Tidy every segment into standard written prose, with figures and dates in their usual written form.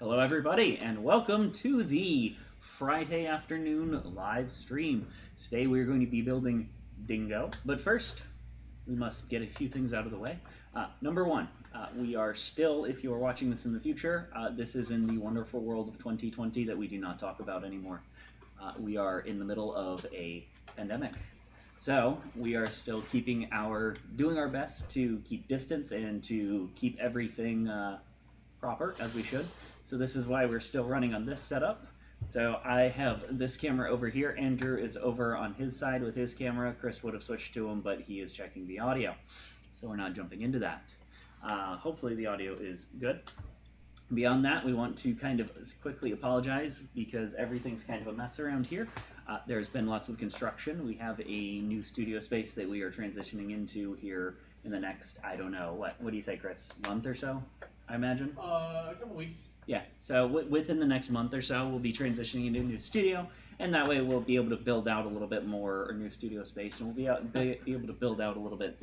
Hello everybody and welcome to the Friday afternoon live stream. Today we're going to be building Dingo, but first we must get a few things out of the way. Number one, we are still, if you are watching this in the future, this is in the wonderful world of 2020 that we do not talk about anymore. We are in the middle of a pandemic. So we are still doing our best to keep distance and to keep everything proper as we should. So this is why we're still running on this setup. So I have this camera over here. Andrew is over on his side with his camera. Chris would have switched to him, but he is checking the audio. So we're not jumping into that. Hopefully the audio is good. Beyond that, we want to kind of quickly apologize because everything's kind of a mess around here. There's been lots of construction. We have a new studio space that we are transitioning into here in the next, I don't know, what do you say, Chris? Month or so, I imagine? A couple weeks. Yeah, so within the next month or so, we'll be transitioning into a new studio, and that way we'll be able to build out a little bit more new studio space, and we'll be able to build out a little bit.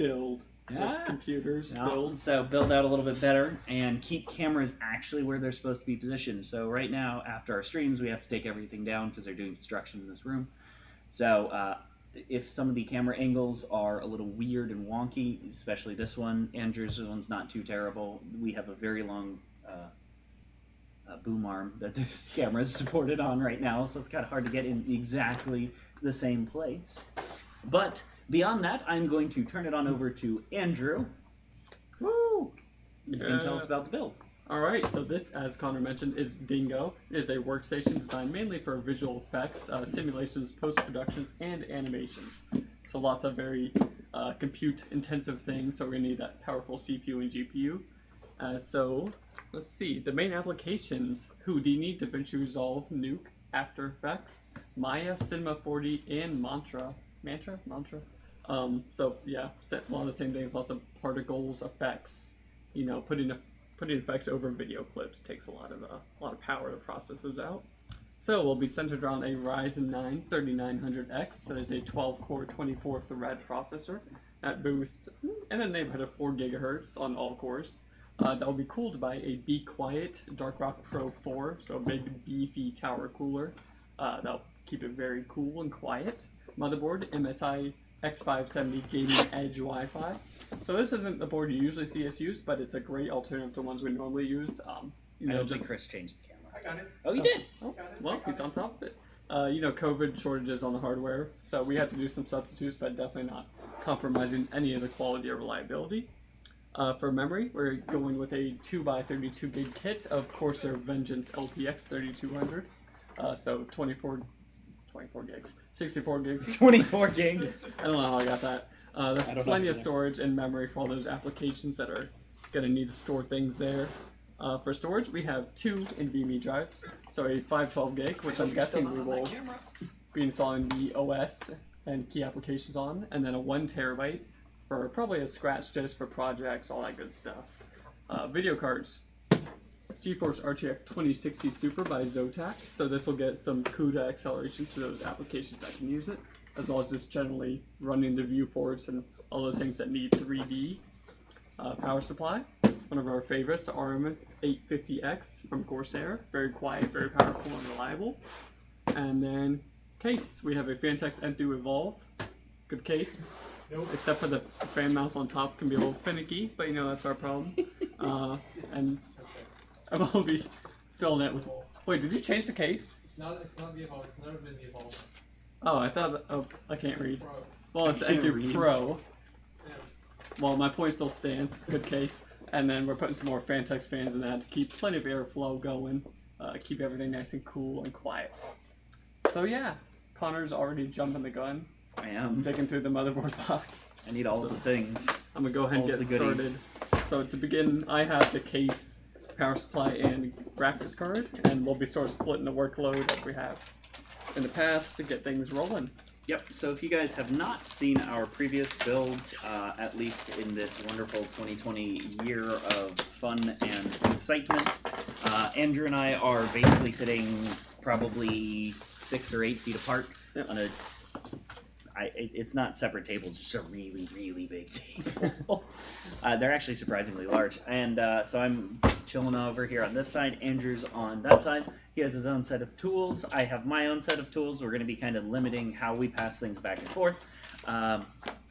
Computers. So build out a little bit better and keep cameras actually where they're supposed to be positioned. So right now, after our streams, we have to take everything down because they're doing construction in this room. So if some of the camera angles are a little weird and wonky, especially this one, Andrew's one's not too terrible. We have a very long boom arm that this camera is supported on right now, so it's kind of hard to get in exactly the same place. But beyond that, I'm going to turn it on over to Andrew. Woo! He's going to tell us about the build. Alright, so this, as Connor mentioned, is Dingo. It is a workstation designed mainly for visual effects, simulations, post-productions, and animations. So lots of very compute-intensive things, so we're going to need that powerful CPU and GPU. So, let's see, the main applications: Houdini, DaVinci Resolve, Nuke, After Effects, Maya, Cinema 4D, and Mantra. So yeah, a lot of the same things, lots of particles, effects. You know, putting effects over video clips takes a lot of power to process those out. So we'll be centered around a Ryzen 9 3900X. That is a 12-core, 24-thread processor that boosts in the neighborhood of 4 gigahertz on all cores. That will be cooled by a Be Quiet Dark Rock Pro 4, so a big beefy tower cooler. That'll keep it very cool and quiet. Motherboard, MSI X570 Gaming Edge Wi-Fi. So this isn't the board you usually see us use, but it's a great alternative to ones we normally use. I don't think Chris changed the camera. I got it. Oh, you did? Oh, well, he's on top of it. You know, COVID shortages on the hardware, so we had to do some substitutes, but definitely not compromising any of the quality or reliability. For memory, we're going with a 2x32 gig kit of Corsair Vengeance LPX 3200. So 24 gigs, 64 gigs. 24 gigs. I don't know how I got that. There's plenty of storage and memory for all those applications that are going to need to store things there. For storage, we have 2 NVMe drives. So a 512 gig, which I'm guessing we will be installing the OS and key applications on, and then a 1 terabyte for probably a scratch disk for projects, all that good stuff. Video cards. GeForce RTX 2060 Super by Zotac, so this will get some CUDA acceleration for those applications that can use it, as well as just generally running the viewports and all those things that need 3D. Power supply, one of our favorites, the RM850X from Corsair, very quiet, very powerful and reliable. And then case, we have a Phanteks Enthoo Evolve, good case. Nope. Except for the fan mounts on top can be a little finicky, but you know that's our problem. And I will be filling it with. Wait, did you change the case? It's not the Evolve. It's never been the Evolve. Oh, I thought. Oh, I can't read. Pro. Well, it's the Enthoo Pro. Yeah. Well, my point still stands. Good case. And then we're putting some more Phanteks fans in that to keep plenty of airflow going, keep everything nice and cool and quiet. So yeah, Connor's already jumping the gun. I am. Digging through the motherboard box. I need all of the things. I'm gonna go ahead and get started. So to begin, I have the case, power supply, and graphics card, and we'll be sort of splitting the workload as we have in the past to get things rolling. Yep, so if you guys have not seen our previous builds, at least in this wonderful 2020 year of fun and excitement, Andrew and I are basically sitting probably 6 or 8 feet apart on a it's not separate tables, it's just a really, really big table. They're actually surprisingly large. And so I'm chilling over here on this side. Andrew's on that side. He has his own set of tools. I have my own set of tools. We're going to be kind of limiting how we pass things back and forth.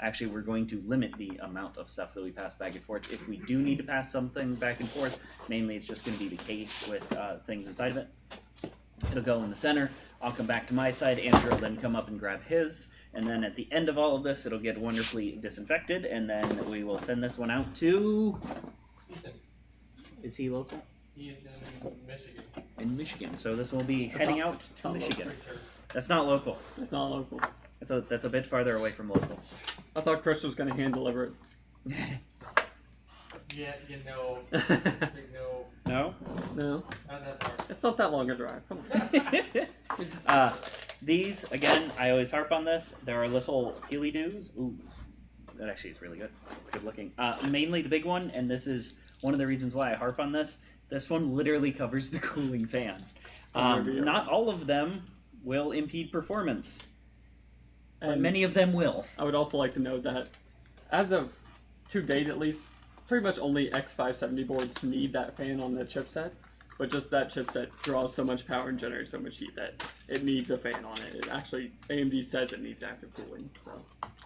Actually, we're going to limit the amount of stuff that we pass back and forth. If we do need to pass something back and forth, mainly it's just going to be the case with things inside of it. It'll go in the center. I'll come back to my side. Andrew will then come up and grab his. And then at the end of all of this, it'll get wonderfully disinfected. And then we will send this one out to... Ethan, Is he local? he is in Michigan. In Michigan. So this will be heading out to not Michigan. Pretty sure. That's not local. It's not local. That's a bit farther away from local. I thought Chris was going to hand deliver it. Yeah, you know. No, No? No, not that far. it's not that long a drive. Come on. It's just- These, again, I always harp on this. There are little peely-doos. Ooh, that actually is really good. It's good looking. Mainly the big one, and this is one of the reasons why I harp on this. This one literally covers the cooling fan. Not all of them will impede performance, but and many of them will. I would also like to note that, as of to date at least, pretty much only X570 boards need that fan on the chipset. But just that chipset draws so much power and generates so much heat that it needs a fan on it. It actually, AMD says it needs active cooling. So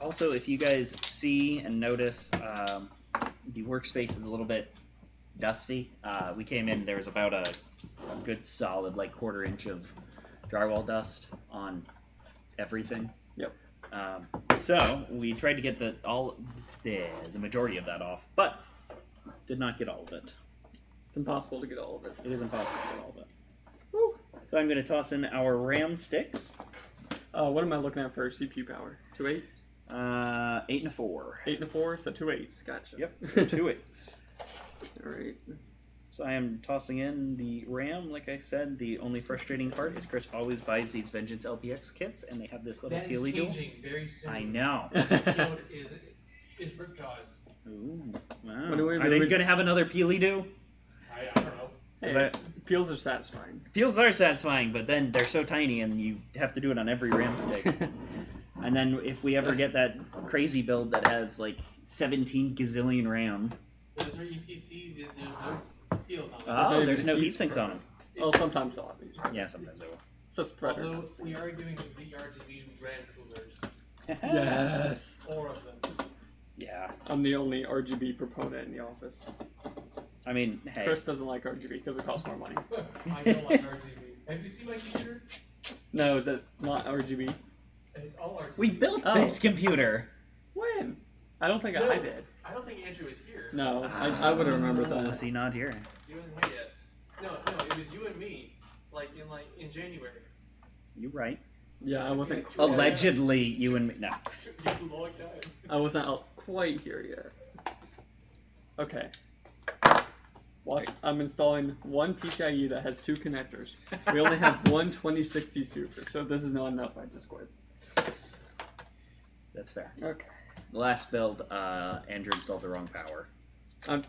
Also, if you guys see and notice, the workspace is a little bit dusty. We came in, there was about a good solid, like, quarter-inch of drywall dust on everything. Yep. So we tried to get the majority of that off, but did not get all of it. it's impossible to get all of it. It is impossible to get all of it. Woo. So I'm going to toss in our RAM sticks. What am I looking at for CPU power? 2 8s? 8 and a 4. 8 and a 4, so 2 8s. Gotcha. Yep, 2 8s. Alright. So I am tossing in the RAM. Like I said, the only frustrating part is Chris always buys these Vengeance LPX kits, and they have this little That is peely dual. changing very soon. I know. Field is Ripjaws. Ooh, wow. What Are they going to have another peely do? I don't know. Is Hey, that- peels are satisfying. Peels are satisfying, but then they're so tiny, and you have to do it on every RAM stick. And then if we ever get that crazy build that has like 17 gazillion RAM, Those are ECC. There's no peels on them. oh, there's no heat heat sinks on them. Well, sometimes they'll have these. Yeah, sometimes they will. It's a spreader. Although we are doing VRGB RAM coolers. Yes. 4 of them. Yeah. I'm the only RGB proponent in the office. I mean, hey. Chris doesn't like RGB because it costs more money. I don't like RGB. Have you seen my computer? No, is it not RGB? It's all RGB. We built Oh. this computer. When? I don't think No. I did. I don't think Andrew was here. No, I would have remembered that. Was he not here? You wasn't here yet. No, it was you and me. Like in January. You right. Yeah, I wasn't. Oh, Allegedly, you and me. No. Took you a long time. I wasn't out quite here yet. Okay. Watch. I'm installing one PCIe that has 2 connectors. We only have one 2060 Super, so if this is not enough, I just quit. That's fair. Okay. The last build, Andrew installed the wrong power.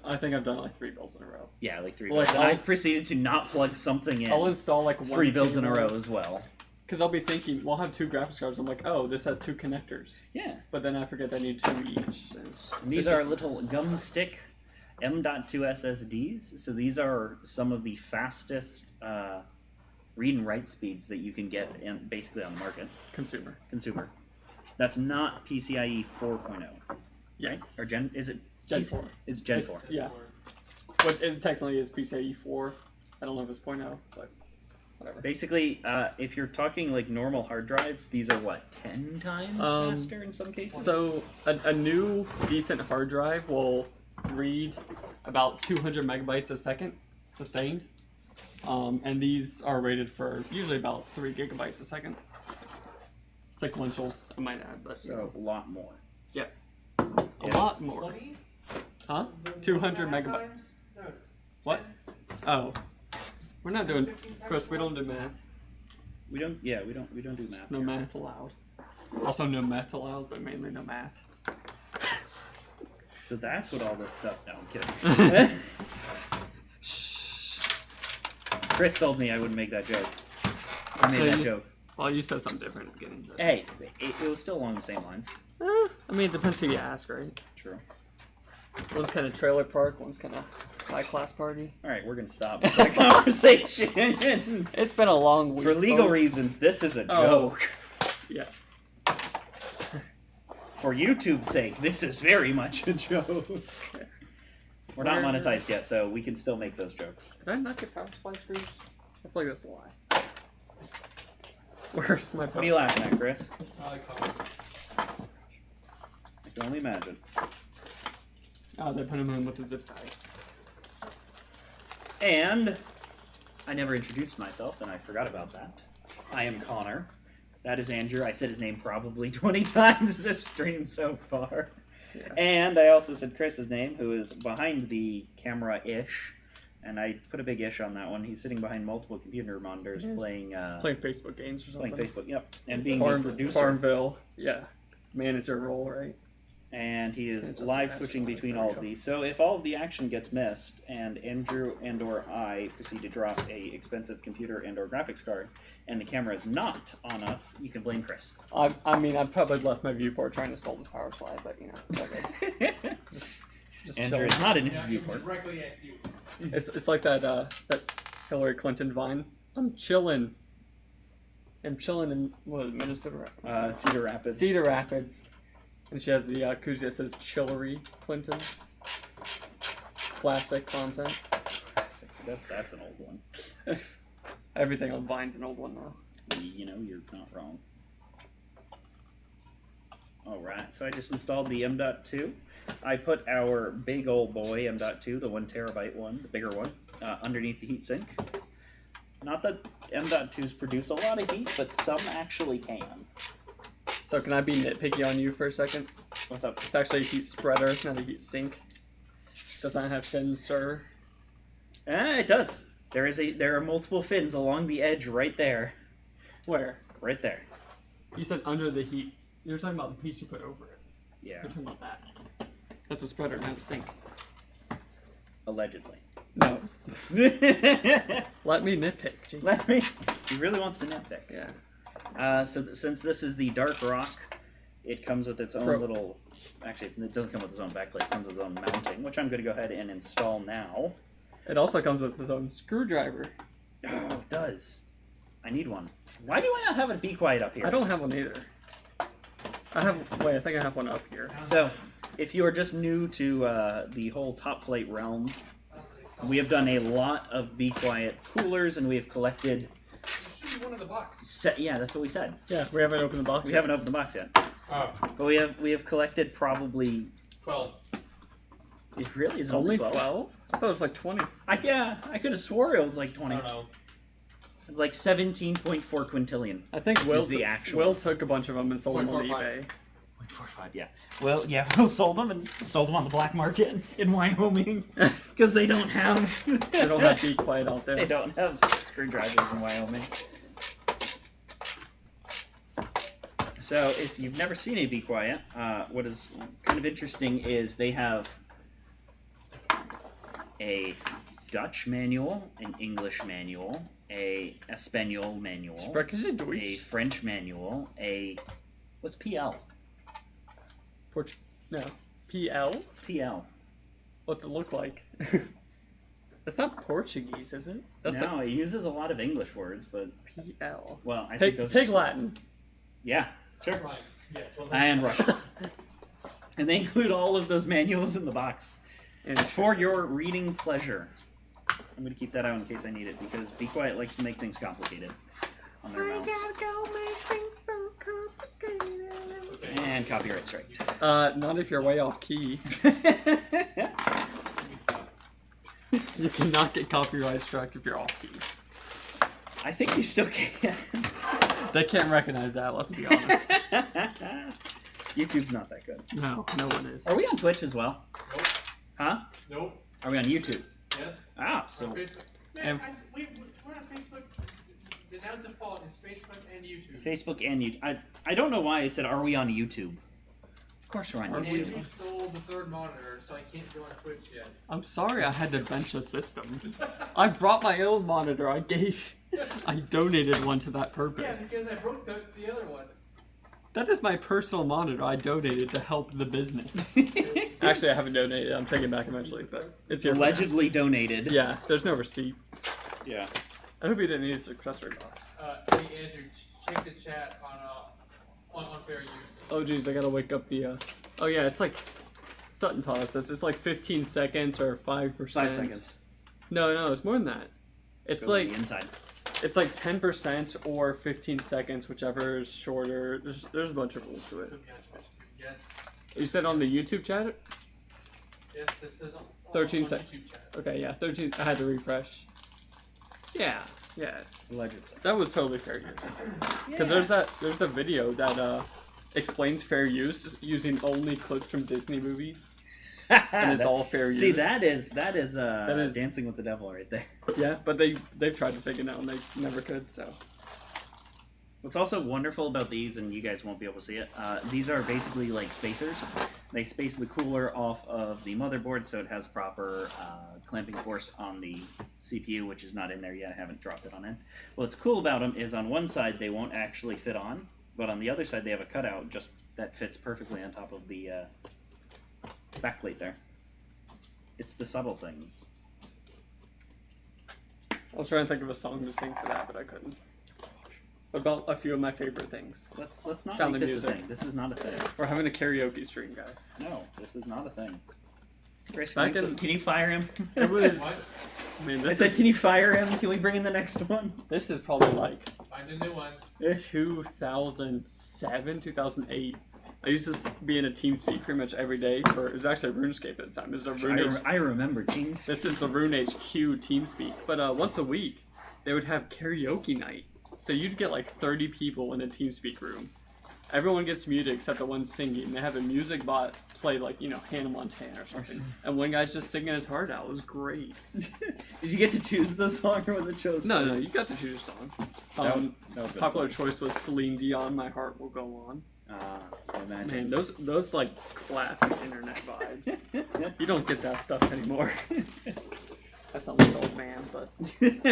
I think I've done like 3 builds in a row. Yeah, like 3 Well, builds. like, And I'll- I've proceeded to not plug something in. I'll install like 3 builds in a row as well. Because I'll be thinking, we'll have 2 graphics cards. I'm like, oh, this has 2 connectors. Yeah. But then I forget I need 2 each. And these are little gum stick M.2 SSDs. So these are some of the fastest read and write speeds that you can get basically on the market. Consumer. That's not PCIe 4.0. Yes. Or Gen? Is it Gen 4. It's Gen 4. Yeah. Which it technically is PCIe 4. I don't know if it's 0.0, but whatever. Basically, if you're talking like normal hard drives, these are what, 10 times faster in some cases? So a new decent hard drive will read about 200 megabytes a second sustained, and these are rated for usually about 3 gigabytes a second. Sequentials, I might add, but So a lot more. yeah, Yeah. a lot more. 20? Huh? The 200 1.5 megabytes. times? No. What? 10? Oh, we're not doing. 15 times? Chris, we don't do math. We don't do math. No here. math allowed. Also, no meth allowed, but mainly no math. So that's what all this stuff. No, I'm kidding. Chris told me I wouldn't make that joke. I made So that you- joke. Well, you said something different at the beginning. But... Hey, it was still along the same lines. I mean, it depends who you ask, right? True. One's kind of trailer park, one's kind of high-class party. All right, we're gonna stop the conversation. It's been a long week. For legal folks. reasons, this is a Oh. joke. Yes. For YouTube's sake, this is very much a joke. We're not monetized yet, so we can still make those jokes. Did I not get power supply screws? I feel like that's a lie. Where's my power? What are you laughing at, Chris? I like coffee. I can only imagine. Oh, they put them in with the zip ties. And I never introduced myself, and I forgot about that. I am Connor. That is Andrew. I said his name probably 20 times this stream so far. Yeah. And I also said Chris's name, who is behind the camera-ish. And I put a big ish on that one. He's sitting behind multiple computer monitors playing Facebook games or something. playing Facebook, yep. And being the producer. Farmville, yeah. Manager role, right? And he is Just live match switching it. between There all you of go. these. So if all of the action gets missed, and Andrew and or I proceed to drop a expensive computer and or graphics card, and the camera is not on us, you can blame Chris. I mean, I've probably left my viewport trying to install this power supply, but you know, it's okay. Just Andrew chilling. is not in his Yeah, viewport. directly at you. It's like that Hillary Clinton vine. I'm chilling. I'm chilling in Minnesota. Cedar Rapids. Cedar Rapids. And she has the koozie that says Chillery Clinton. Classic content. That's an old one. Everything on Vine's an old one now. You know, you're not wrong. Alright, so I just installed the M.2. I put our big old boy M.2, the 1 terabyte one, the bigger one, underneath the heatsink. Not that M.2s produce a lot of heat, but some actually can. So can I be nitpicky on you for a second? What's up? It's actually a heat spreader, not a heat sink. Does not have fins, sir. It does. There are multiple fins along the edge right there. Where? Right there. You said under the heat. You were talking about the piece you put over it. Yeah, You're talking about that. That's a spreader, not a sink. allegedly. No. Let me nitpick. Jeez. Let me. He really wants to nitpick. Yeah. Since this is the Dark Rock, it comes with its own little. Actually, it doesn't come with its own backplate. It comes with its own mounting, which I'm going to go ahead and install now. It also comes with its own screwdriver. Oh, it does. I need one. Why do I not have it Be Quiet up here? I don't have one either. I think I have one up here. So, if you are just new to the whole Top Flight realm, we have done a lot of Be Quiet coolers, and we have collected. Should be one in the box. Yeah, that's what we said. Yeah, we haven't opened the box We yet. haven't opened the box yet, Oh, but we have collected probably. 12. It really is Only only 12? I thought it was like 20. I could have swore it was like I 20. don't know. It's like 17.4 quintillion. I think Will, the actual. Will took a bunch of them and sold them on 0.45. eBay. 0.45, yeah. Well, yeah, Will sold them on the black market in Wyoming because they don't have. They don't have Be Quiet out there. They don't have screwdrivers in Wyoming. So, if you've never seen a Be Quiet, what is kind of interesting is they have a Dutch manual, an English manual, a Espanol manual, Sprechen Sie a Deutsch? French manual, what's PL? No. PL? PL. What's it look like? It's not Portuguese, is it? That's No, it uses a lot of English words, but like PL. well, I think Pig, those pig are Latin. Yeah, sure. Right. Yes. Well, And Russian. And they include all of those manuals in the box And for your reading pleasure. I'm going to keep that out in case I need it because Be Quiet likes to make things complicated on their mounts. go make things so complicated. And copyright strike. Not if you're way off key. You cannot get copyright strike if you're off key. I think you still can. They can't recognize that, let's be honest. YouTube's not that good. No, no one is. Are we on Twitch as well? Nope. Huh? Nope. Are we on YouTube? Yes. Ah, On so Facebook. Man, we're on Facebook. The now default is Facebook and YouTube. Facebook and YouTube. I don't know why I said, are we on YouTube? Of course we're on And YouTube. you stole the third monitor, so I can't go on Twitch yet. I'm sorry I had to bench a system. I brought my own monitor. I gave I donated one to that Yeah, purpose. because I broke the other one. That is my personal monitor. I donated to help the business. Actually, I haven't donated. I'm taking it back eventually, but it's here. Allegedly donated. Yeah, there's no receipt. Yeah. I hope you didn't need this accessory box. Hey Andrew, check the chat on fair use. Oh geez, I gotta wake up the. Oh yeah, it's like Sutton taught us this. It's like 15 seconds or 5%. 5 seconds. No, it's more than that. It's Goes on like the inside. it's like 10% or 15 seconds, whichever is shorter. There's a bunch of rules to it. Yes. You said on the YouTube chat? Yes, this is on 13 on seconds. YouTube chat. Okay, yeah, 13. I had to refresh. Yeah. Allegedly. That was totally fair use. Because there's a video that explains fair use using only clips from Disney movies, and it's all fair use. See, that is Dancing with the Devil right there. Yeah, but they've tried to take it out and they never could. So What's also wonderful about these, and you guys won't be able to see it, these are basically like spacers. They space the cooler off of the motherboard so it has proper clamping force on the CPU, which is not in there yet. I haven't dropped it on in. What's cool about them is on one side they won't actually fit on, but on the other side they have a cutout just that fits perfectly on top of the backplate there. It's the subtle things. I was trying to think of a song to sing for that, but I couldn't. What about a few of my favorite things? Let's not Sound make the this a music. thing. This is not a thing. We're having a karaoke stream, guys. No, this is not a thing. Chris, Back can in- you fire him? It was. What? I mean, I this said, can you fire him? Can we bring in the next one? this is probably like Find a new one. 2007, 2008. I used to be in a TeamSpeak pretty much every day. It was actually RuneScape at the time. It was a Rune I remember Teams. This is the Rune HQ TeamSpeak. But once a week, they would have karaoke night. So you'd get like 30 people in a TeamSpeak room. Everyone gets muted except the one singing. They have a music bot play like, Hannah Montana or something. And one guy's just singing his heart out. It was great. Did you get to choose the song, or was it chosen? No, you got to choose a song. That was Popular choice was Celine Dion, My Heart Will Go On. Imagine. Man, those like classic internet vibes. You don't get that stuff anymore. That sounds like an old man, but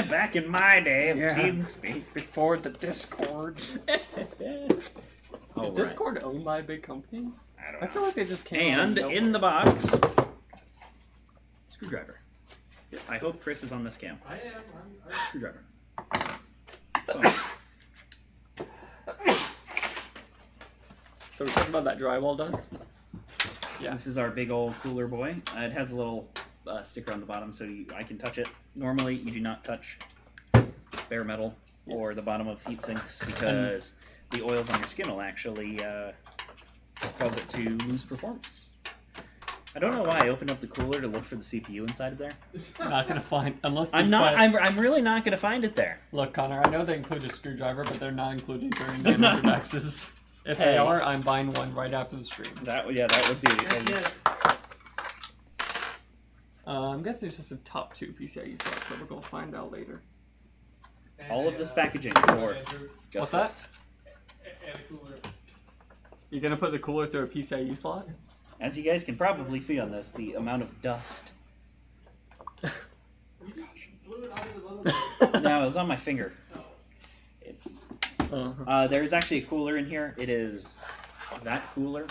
Back in my day of Yeah. TeamSpeak. before the Discords. Oh, Is Discord owned by a big company? I don't I know. feel like they just came And out of in the box, screwdriver. I hope Chris is on this cam. I am. I'm Screwdriver. So we're talking about that drywall dust. Yeah. This is our big old cooler boy. It has a little sticker on the bottom so I can touch it. Normally, you do not touch bare metal or Yes. the bottom of heat sinks because the oils on your skin will actually cause it to lose performance. I don't know why I opened up the cooler to look for the CPU inside of there. Not gonna find unless I'm not. I'm really not going to find it there. Look, Connor, I know they include a screwdriver, but they're not included during They're not. Maxes. If Hey. they are, I'm buying one right after the stream. That would be. yes. I'm guessing it's just a top 2 PCIe slots, so we're gonna find out later. And All of a, this uh, packaging for Andrew, just What's that? this. and a cooler. You're gonna put the cooler through a PCIe slot? As you guys can probably see on this, the amount of dust. You just blew it out of the little. No, it was on my finger. Oh. It's Uh-huh. there's actually a cooler in here. It is that cooler.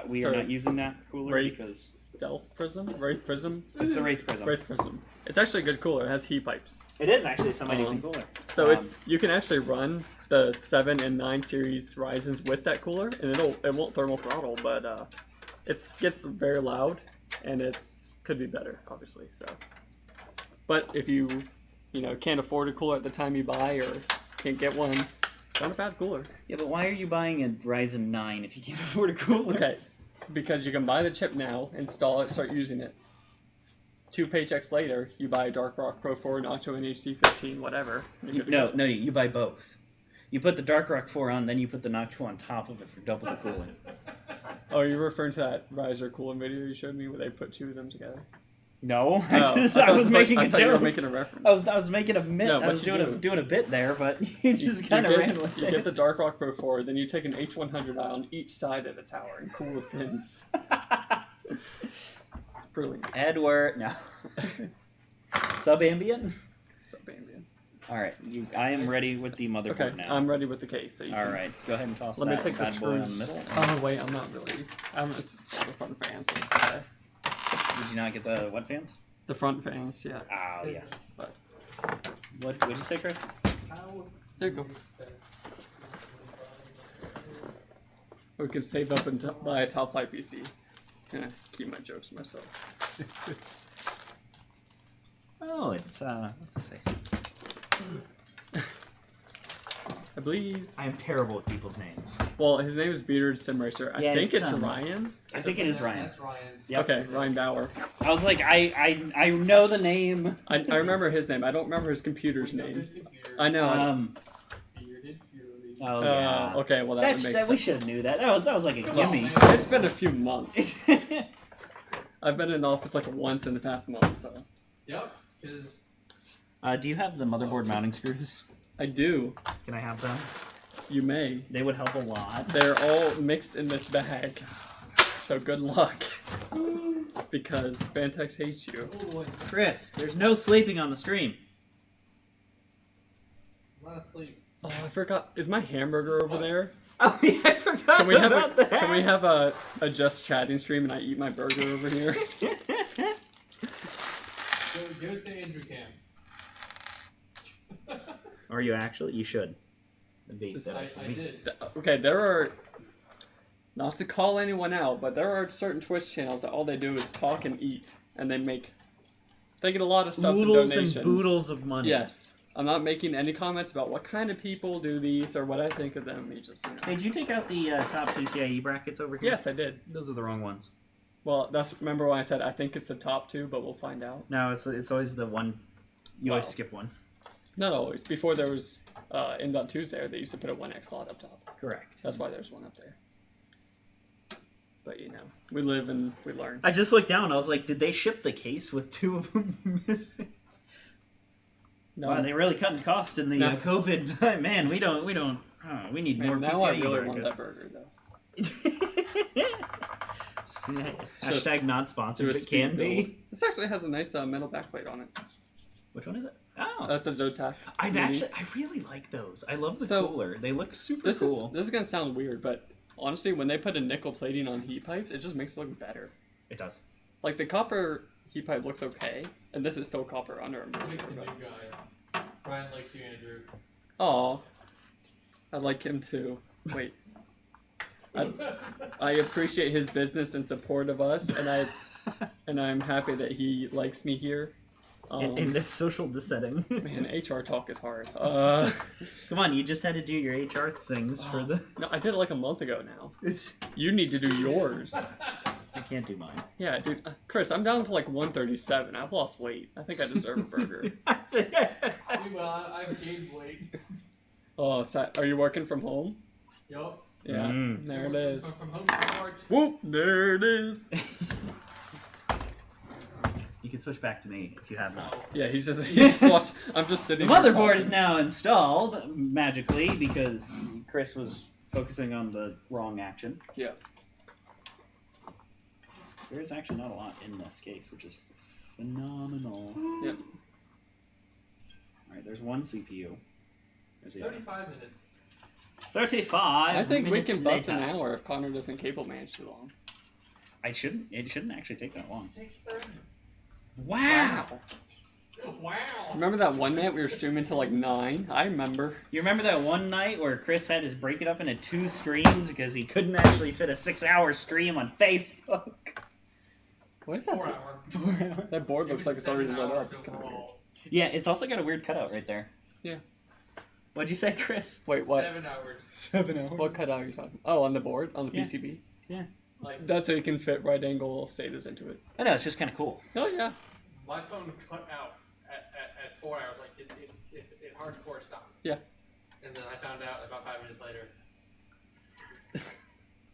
We are Sorry. not using that cooler Wraith because Stealth Prism? Wraith Prism? it's the Wraith Prism. Wraith Prism. It's actually a good cooler. It has heat pipes. It is actually a semi-decent cooler. So it's you can actually run the 7 and 9 series Ryzens with that cooler, and it won't thermal throttle, but it gets very loud, and could be better, obviously. So, but if you can't afford a cooler at the time you buy or can't get one, it's not a bad cooler. Yeah, but why are you buying a Ryzen 9 if you can't afford a cooler? Okay, because you can buy the chip now, install it, start using it. 2 paychecks later, you buy a Dark Rock Pro 4, Nacho NHD 15, whatever. No, you buy both. You put the Dark Rock 4 on, then you put the Noctua on top of it for double the cooling. Oh, you're referring to that riser cooling video you showed me where they put 2 of them together? No, Oh, I was making I a thought you were joke. making a reference. I was making a bit. No, I what was you doing a bit there, but you just You kind of get- ran with You it. get the Dark Rock Pro 4, then you take an H100 on each side of the tower and cool the fins. It's brilliant. Edward, no. Sub-ambient? Sub-ambient. All right, I am ready with the motherboard Okay, now. I'm ready with the case. So you All can- right, go ahead and toss Let me that take the bad boy on the screws. middle. Oh wait, I'm not really. I'm gonna install the front fans. Okay. Did you not get the what fans? The front fans, yeah. Oh yeah. But What'd you say, Chris? there you go. We can save up and buy a top flight PC. Yeah, keep my jokes to myself. Oh, it's what's his face? I believe. I am terrible with people's names. Well, his name is Bearded Sim Racer. I Yeah, think it's, it's Ryan. I think it is Ryan. That's Ryan. Yep. Okay, Ryan Bauer. I was like, I know the name. I remember his name. I don't remember his computer's name. I know. Bearded Fury. Oh yeah. Okay, well that would make we sense. should have knew that. That was like a Come on, gimme. man. It's been a few months. I've been in the office like once in the past month, so. Yep, because Do you have the motherboard mounting screws? I do. Can I have them? You may. They would help a lot. They're all mixed in this bag. So good luck. Because Phanteks hates you. Chris, there's no sleeping on the stream. I'm not asleep. Oh, I forgot. Is my hamburger over there? Oh yeah, I forgot Can we have about that. Can we have a just chatting stream and I eat my burger over here? Give us the Andrew cam. Or you actually? You should. That'd be- Just- that'd I be- did. Okay, there are. Not to call anyone out, but there are certain Twitch channels that all they do is talk and eat, and they get a lot of subs and Oodles donations. and boodles of money. Yes. I'm not making any comments about what kind of people do these or what I think of them. You just, Hey, did you take out the top CCIe brackets over here? Yes, I did. Those are the wrong ones. Well, remember when I said I think it's the top two, but we'll find out. No, it's always the one. You always Wow. skip one. Not always. Before there was M.2's there, they used to put a 1X slot up top. Correct. That's why there's one up there. But you know, we live and we learn. I just looked down. I was like, did they ship the case with two of them missing? No, Wow, they really cutting cost in the No. COVID time. Man, we don't. We need more. Man, now I PCIe really want brackets. that burger though. Hashtag not sponsored. Do a It can speed be. build. This actually has a nice metal backplate on it. Which one is it? Oh, That's a Zotac. I Houdini. really like those. I love the So, cooler. They look super This cool. is gonna sound weird, but honestly, when they put a nickel plating on heat pipes, it just makes it look better. It does. Like the copper heat pipe looks okay, and this is still copper under a Pick the sure, new but... guy. Ryan likes you, Andrew. Aw, I like him too. Wait, I appreciate his business and support of us, and I'm happy that he likes me here. In this social setting. Man, HR talk is hard. Come on, you just had to do your HR things for the. No, I did it like a month ago now. It's. You need to do yours. I can't do mine. Yeah, dude. Chris, I'm down to like 137. I've lost weight. I think I deserve a burger. Meanwhile, I've gained weight. Oh, are you working from home? Yup. Yeah, there it is. From home to court. Whoop, there it is. You can switch back to me if you have not. Yeah, he's just watch. I'm just The sitting here motherboard talking. is now installed magically because Chris was focusing on the wrong action. Yeah. There is actually not a lot in this case, which is phenomenal. Yep. Alright, there's one CPU. There's the other. 35 minutes. 35 I think we minutes can bust later. an hour if Connor doesn't cable manage too long. It shouldn't actually take that long. 6:30. Wow! Wow. Remember that one night we were streaming till like 9? I remember. You remember that one night where Chris had to break it up into 2 streams because he couldn't actually fit a 6-hour stream on Facebook? What is that? 4 hour. 4 hours. That board looks like it's already lit 7 up. hours It's kind of weird. overall. Yeah, it's also got a weird cutout right there. Yeah. What'd you say, Chris? Wait, what? 7 hours. 7 hours. What cutout are you talking? Oh, on the board, on the Yeah. PCB. Like, That's so you can fit right angle SATAs into it. I know, it's just kind of cool. Oh yeah. my phone cut out at 4 hours. Like, it hardcore stopped. Yeah. And then I found out about 5 minutes later.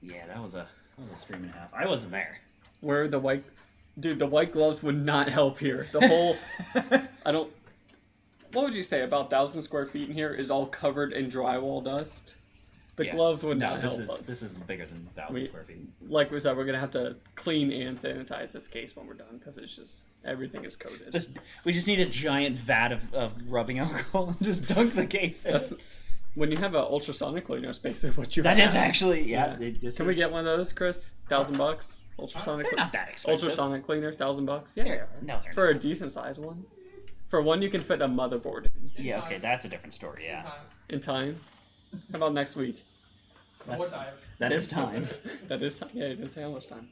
Yeah, that was a stream and a half. I wasn't there. Where the white, dude, the white gloves would not help here. The whole, I don't. What would you say? About 1,000 square feet in here is all covered in drywall dust. The Yeah. gloves would No, not this help is us. this is bigger than 1,000 We- square feet. Like we said, we're gonna have to clean and sanitize this case when we're done because it's just everything is coated. We just need a giant vat of rubbing alcohol and just dunk the case in. That's, when you have an ultrasonic cleaner, it's basically what you That have. is actually Yeah. Can we get one of those, Chris? $1,000 ultrasonic. They're not that expensive. Ultrasonic cleaner, $1,000. Yeah, No, they're for not. a decent size one. For one, you can fit a motherboard in. Yeah, okay, that's a different story. Yeah, In time. How about next week? What time? that is time. That is time. Yeah, you didn't say how much time.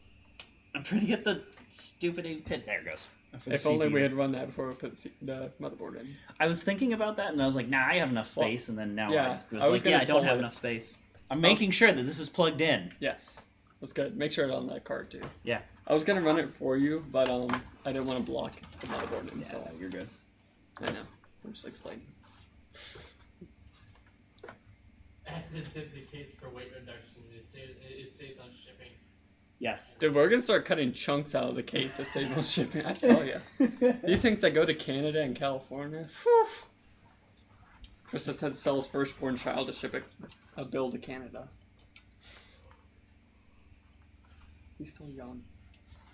I'm trying to get the stupid pin. There it goes. For the If only we CPU. had run that before we put the motherboard in. I was thinking about that, and I was like, nah, I have enough space. And then now yeah, I was I was like, gonna yeah, I don't pull have it. enough space. I'm making sure that this is plugged in. Yes, that's good. Make sure it's on that card too. Yeah. I was gonna run it for you, but I didn't want to block the motherboard install. Yeah, you're good. I know. I'm just explaining. Accident did the case for weight reduction. It saves on shipping. Yes. Dude, we're gonna start cutting chunks out of the case to save on shipping. I tell you, these things that go to Canada and California. Whew. Chris has had to sell his firstborn child to ship a bill to Canada. He's still young.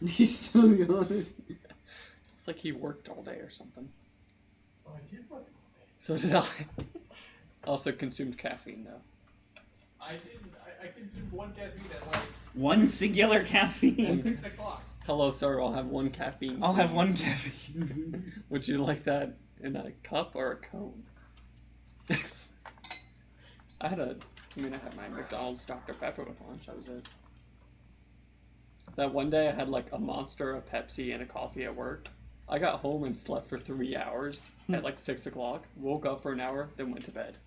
He's still young. It's like he worked all day or something. Oh, I did work. So did I. Also consumed caffeine though. I didn't. I consumed one caffeine at like One singular caffeine. 6 o'clock. Hello, sir. I'll have one caffeine. I'll have one caffeine. Would you like that in a cup or a cone? I had my McDonald's Dr. Pepper with lunch. That was it. That one day I had like a Monster, a Pepsi, and a coffee at work. I got home and slept for 3 hours at like 6 o'clock. Woke up for an hour, then went to bed.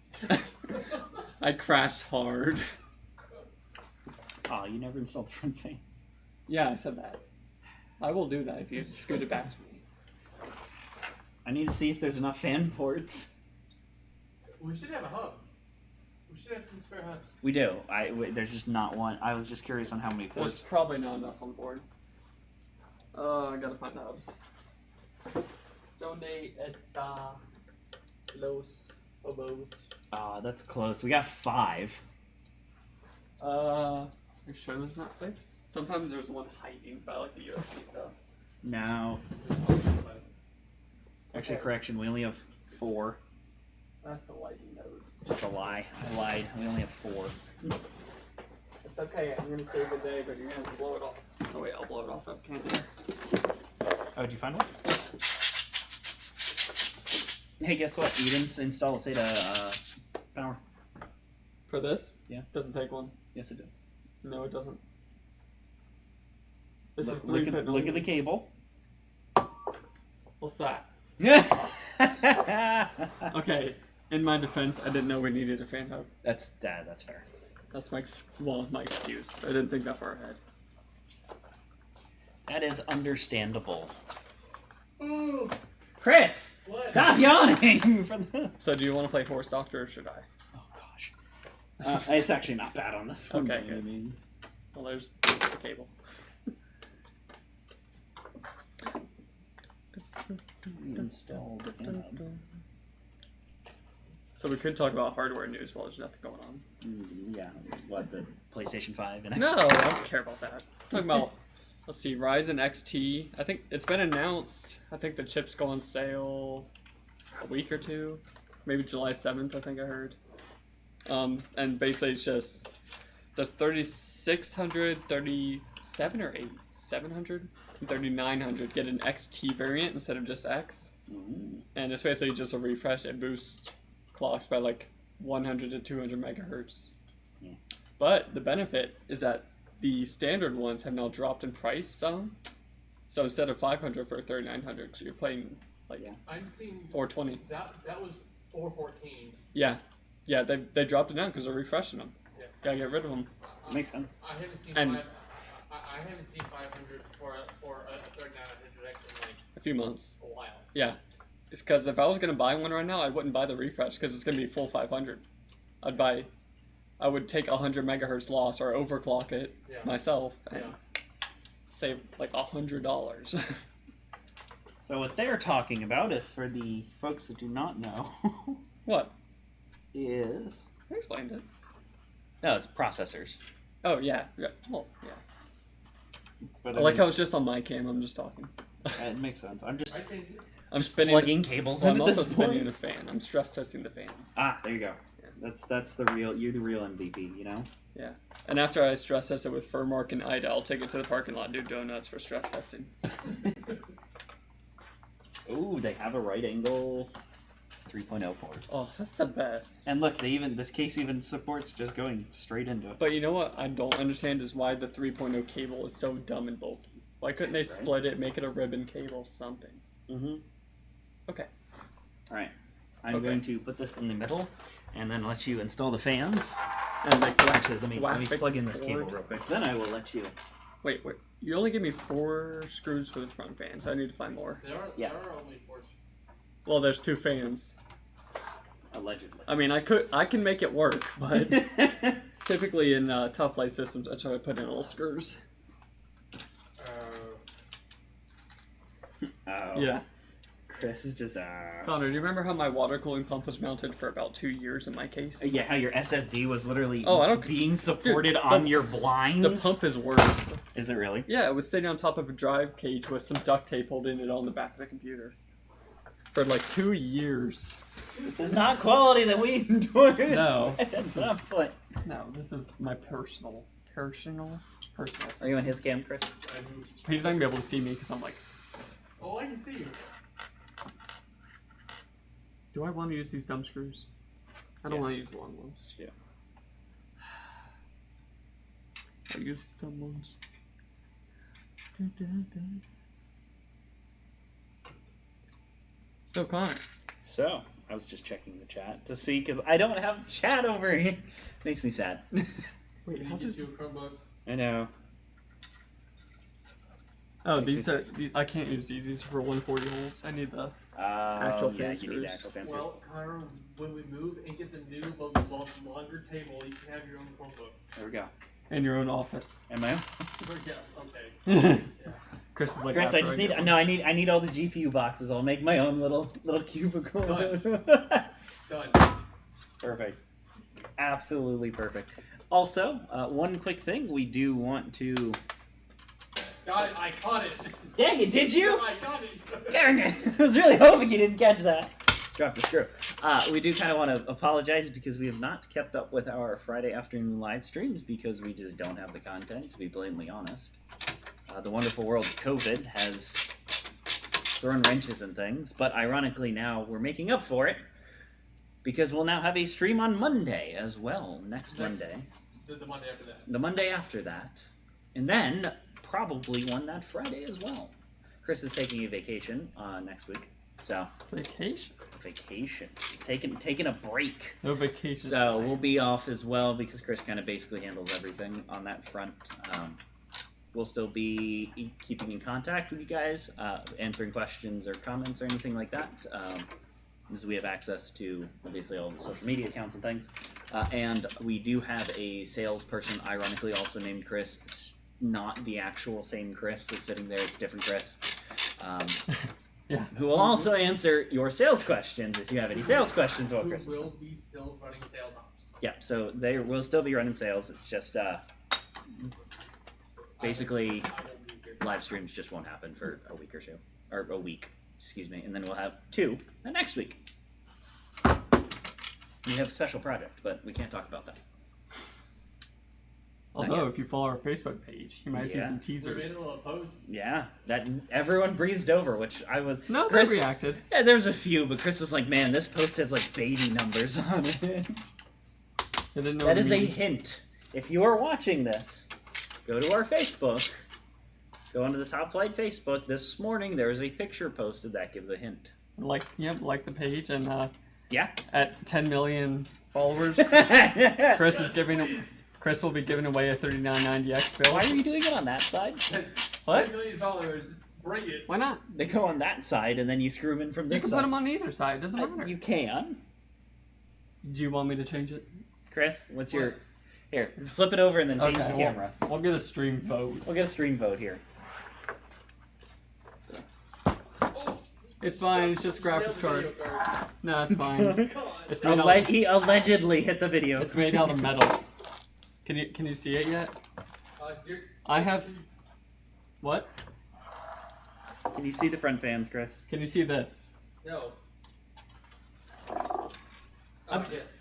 I crashed hard. Oh, you never installed the front fan. Yeah, I said that. I will do that if you scoot it back to me. I need to see if there's enough fan ports. We should have a hub. We should have some spare hubs. We do. There's just not one. I was just curious on how many There's ports. probably not enough on board. I gotta find the hubs. Donde está los hobos? That's close. We got 5. Are you sure there's not 6? Sometimes there's one hiding by like the USB stuff. No. Actually, Okay. correction. We only have 4. That's the lightning nodes. That's a lie. I lied. We only have 4. It's okay, I'm gonna save the day, but you're gonna have to blow it off. Oh wait, I'll blow it off up camera. Oh, did you find one? Hey, guess what? You didn't install a SATA power. For this? Yeah. Doesn't take one. Yes, it does. No, it doesn't. This is Look, 3 look, pin. look at the cable. What's that? That's Okay, in my defense, I didn't know we needed a fan hub. that's fair. That's my my excuse. I didn't think that far ahead. That is understandable. Ooh. Chris, What? stop yawning for the. So, do you want to play Horse Doctor or should I? Oh gosh. It's actually not bad on this one. Okay, by any good. means. Well, there's the cable. Install the fan hub. So we could talk about hardware news while there's nothing going on. Yeah, what, the PlayStation 5 and No, Xbox? I don't care about that. Talking about, let's see, Ryzen XT. I think it's been announced. I think the chips go on sale a week or two, maybe July 7th. I think I heard. And basically it's just the 3600, 37 or 8, 700, and 3900 get an XT variant instead of just X, Ooh. and it's basically just a refresh. It boosts clocks by like 100 to 200 megahertz. Yeah. But the benefit is that the standard ones have now dropped in price some. So instead of 500 for 3900, so you're playing like I'm seeing 420. that was 414. Yeah, they dropped it down because they're refreshing them. Yeah. Gotta get rid of them. Makes sense. I haven't seen And- I haven't seen 500 for a 3900 in like A few months. a while. Yeah, it's because if I was gonna buy one right now, I wouldn't buy the refresh because it's gonna be full 500. I would take 100 megahertz loss or overclock it Yeah. myself and Yeah. save like $100. So what they're talking about, if for the folks that do not know, What? is I explained it. No, it's processors. Oh yeah. Well, yeah. But I like how it's just on my cam. I'm just talking. it makes sense. I'm just I changed it. I'm spinning. plugging cables Well, in I'm at also this spinning point. the fan. I'm stress testing the fan. Ah, there you go. That's the real. You're the real MVP. You know. Yeah. And after I stress test it with Furmark and Ida, I'll take it to the parking lot and do donuts for stress testing. Ooh, they have a right angle 3.0 port. Oh, that's the best. And look, this case even supports just going straight into it. But you know what I don't understand is why the 3.0 cable is so dumb and bulky. Why couldn't they split it, make it a ribbon cable, something? Mm-hmm. Okay. All right. I'm going to put this in the middle, and then let you install the fans. And like, Actually, let me graphics plug in this cable cord. real quick. Then I will let you. Wait. You only give me 4 screws for the front fan, so I need to find more. There are only 4. Well, there's 2 fans. Allegedly. I mean, I can make it work, but typically in tough light systems, I try to put in little screws. Oh. Yeah. Chris is just. Connor, do you remember how my water cooling pump was mounted for about 2 years in my case? Yeah, how your SSD was literally being supported Dude, on your blinds. The pump is worse. Is it really? Yeah, it was sitting on top of a drive cage with some duct tape holding it on the back of the computer. For like 2 years. This is not quality that we endorse. No. That's not fun. No, this is my personal system. Are you on his cam, Chris? He's not gonna be able to see me because I'm like, Oh, I can see you. do I want to use these dumb screws? I don't want to use the long ones. Yeah. I use the dumb ones. So Connor. So, I was just checking the chat to see, because I don't have chat over here. Makes me sad. Wait, how Did you did... get you a Chromebook? I know. Oh, these I can't use these. These are for 140 holes. I need the actual fan yeah, you need screws. the actual fan screws. Well, Connor, when we move and get the new longer table, you can have your own Chromebook. There we go. In your own office. Am I? Yeah, okay. Yeah. Chris is like, Chris, I after just get need one. no. I need all the GPU boxes. I'll make my own little cubicle. Done. Perfect. Absolutely perfect. Also, one quick thing we do want to. Got it. I caught it. Dang it! Did you? I got it. Darn it! I was really hoping you didn't catch that. Drop the screw. We do kind of want to apologize because we have not kept up with our Friday afternoon live streams because we just don't have the content, to be blatantly honest. The wonderful world of COVID has thrown wrenches in things, but ironically now we're making up for it because we'll now have a stream on Monday as well, next Monday. The Monday after that. The Monday after that. And then probably one that Friday as well. Chris is taking a vacation next week. So Vacation? Taking a break. No vacation. So we'll be off as well because Chris kind of basically handles everything on that front. We'll still be keeping in contact with you guys, answering questions or comments or anything like that. As we have access to obviously all the social media accounts and things. And we do have a salesperson, ironically also named Chris. It's not the actual same Chris that's sitting there, it's a different Chris. Yeah. Who will also answer your sales questions if you have any sales questions about Chris. Who will be still running sales ops. Yeah, so they will still be running sales. It's just basically I will be here. live streams just won't happen for a week or so, or a week, excuse me, and then we'll have 2 the next week. We have a special project, but we can't talk about that. Although, if you follow our Facebook page, you might see some We made teasers. a little post. Yeah, that everyone breezed over, which I was. No, Chris they reacted. Yeah, there's a few, but Chris was like, "Man, this post has like baby numbers on it." They didn't know That what is it a means. hint. If you are watching this, go to our Facebook. Go onto the Top Flight Facebook. This morning there is a picture posted that gives a hint. Like the page, and Yeah. at 10 million followers, Chris will be giving away a $39.90 bill. Why are you doing it on that side? What? $10 million. Bring it. Why not? They go on that side, and then you screw them in from You this can side. put them on either side. Doesn't matter. You can. Do you want me to change it? Chris, what's your... Here, flip it over and then change the well, camera. We'll get a stream vote. We'll get a stream vote here. It's fine. It's just a graphics card. No, it's fine. It's made, He allegedly hit the video. it's made out of metal. Can you see it yet? You're, I have. What? Can you see the front fans, Chris? Can you see this? No. Yes.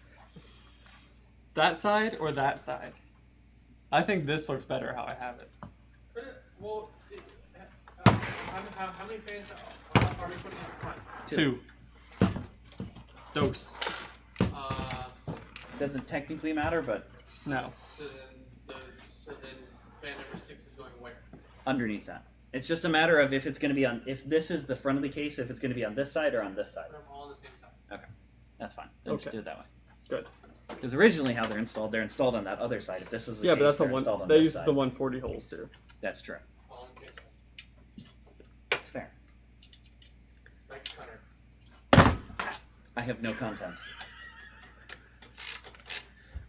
That side or that side? I think this looks better how I have it. Well, how many fans are we putting in front? Two. Dose. Doesn't technically matter, but No. So then fan number 6 is going where? underneath that. It's just a matter of if it's going to be on, if this is the front of the case, if it's going to be on this side or on this side. Put them all on the same side. Okay, that's fine. Then just Okay. do it that way. Good. Because originally how they're installed on that other side. If this was the Yeah, case, but that's the they're one. installed on They this use side. the 140 holes too. That's true. All on the same side. That's fair. Back to Connor. I have no content.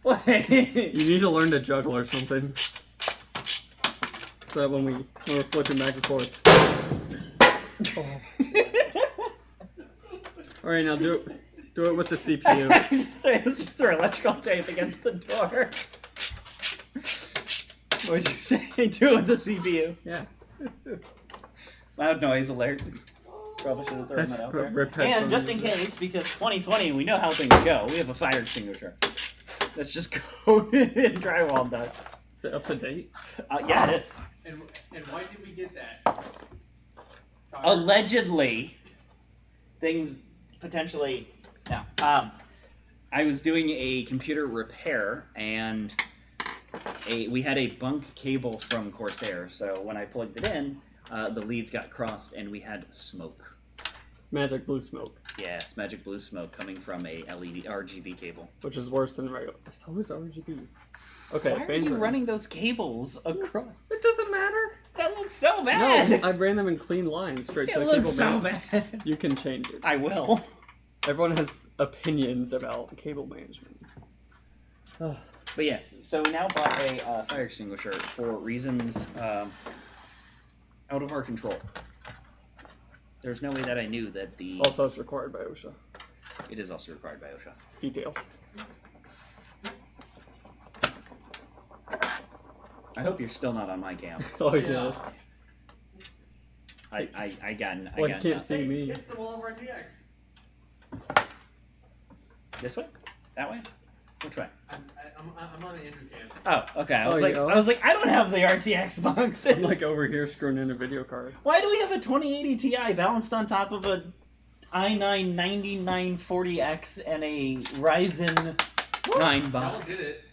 What? You need to learn to juggle or something. So that when we're flipping back and forth. Oh. All right, now do it with the CPU. just throw electrical tape against the door. What did you say? Do it with the CPU. Yeah. Loud noise alert. Probably should have thrown that out there. And just in case, because 2020, we know how things go. We have a fire extinguisher. Let's just go in drywall nuts. Is it up to date? Yeah, it is. And why did we get that? Allegedly, things potentially. No. I was doing a computer repair, and we had a bunk cable from Corsair. So when I plugged it in, the leads got crossed, and we had smoke. Magic blue smoke. Yes, magic blue smoke coming from a LED RGB cable. Which is worse than regular. So is RGB. Okay. Why are you running those cables across? It doesn't matter. That looks so bad. No, I ran them in clean lines straight to It the cable looks so man. bad. You can change it. I will. Everyone has opinions about cable management. But yes, so now bought a fire extinguisher for reasons out of our control. There's no way that I knew that the... Also, it's required by OSHA. It is also required by OSHA. Details. I hope you're still not on my cam. Oh, Yeah. yes. I got Well, you can't see me. It's the wall of RTX. This way? That way? Which way? I'm on an Andrew cam. Oh, okay. I Oh, was you like, are? I was like, I don't have the RTX boxes. I'm like over here screwing in a video card. Why do we have a 2080 Ti balanced on top of a i9 9940X and a Ryzen 9 Y'all box? did it.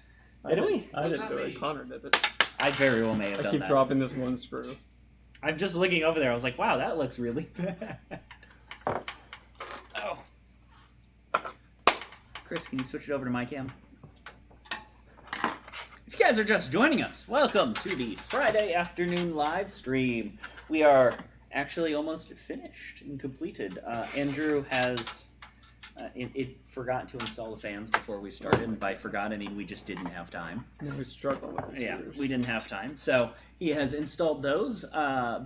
Did we? I didn't not do it. me. Connor did it. I very well may have I done keep that. dropping this one screw. I'm just looking over there. I was like, wow, that looks really bad. Oh. Chris, can you switch it over to my cam? If you guys are just joining us, welcome to the Friday afternoon live stream. We are actually almost finished and completed. Andrew has it forgot to install the fans before we started, and by forgot I mean we just didn't have time. Now he's struggling with his Yeah, screws. we didn't have time. So he has installed those.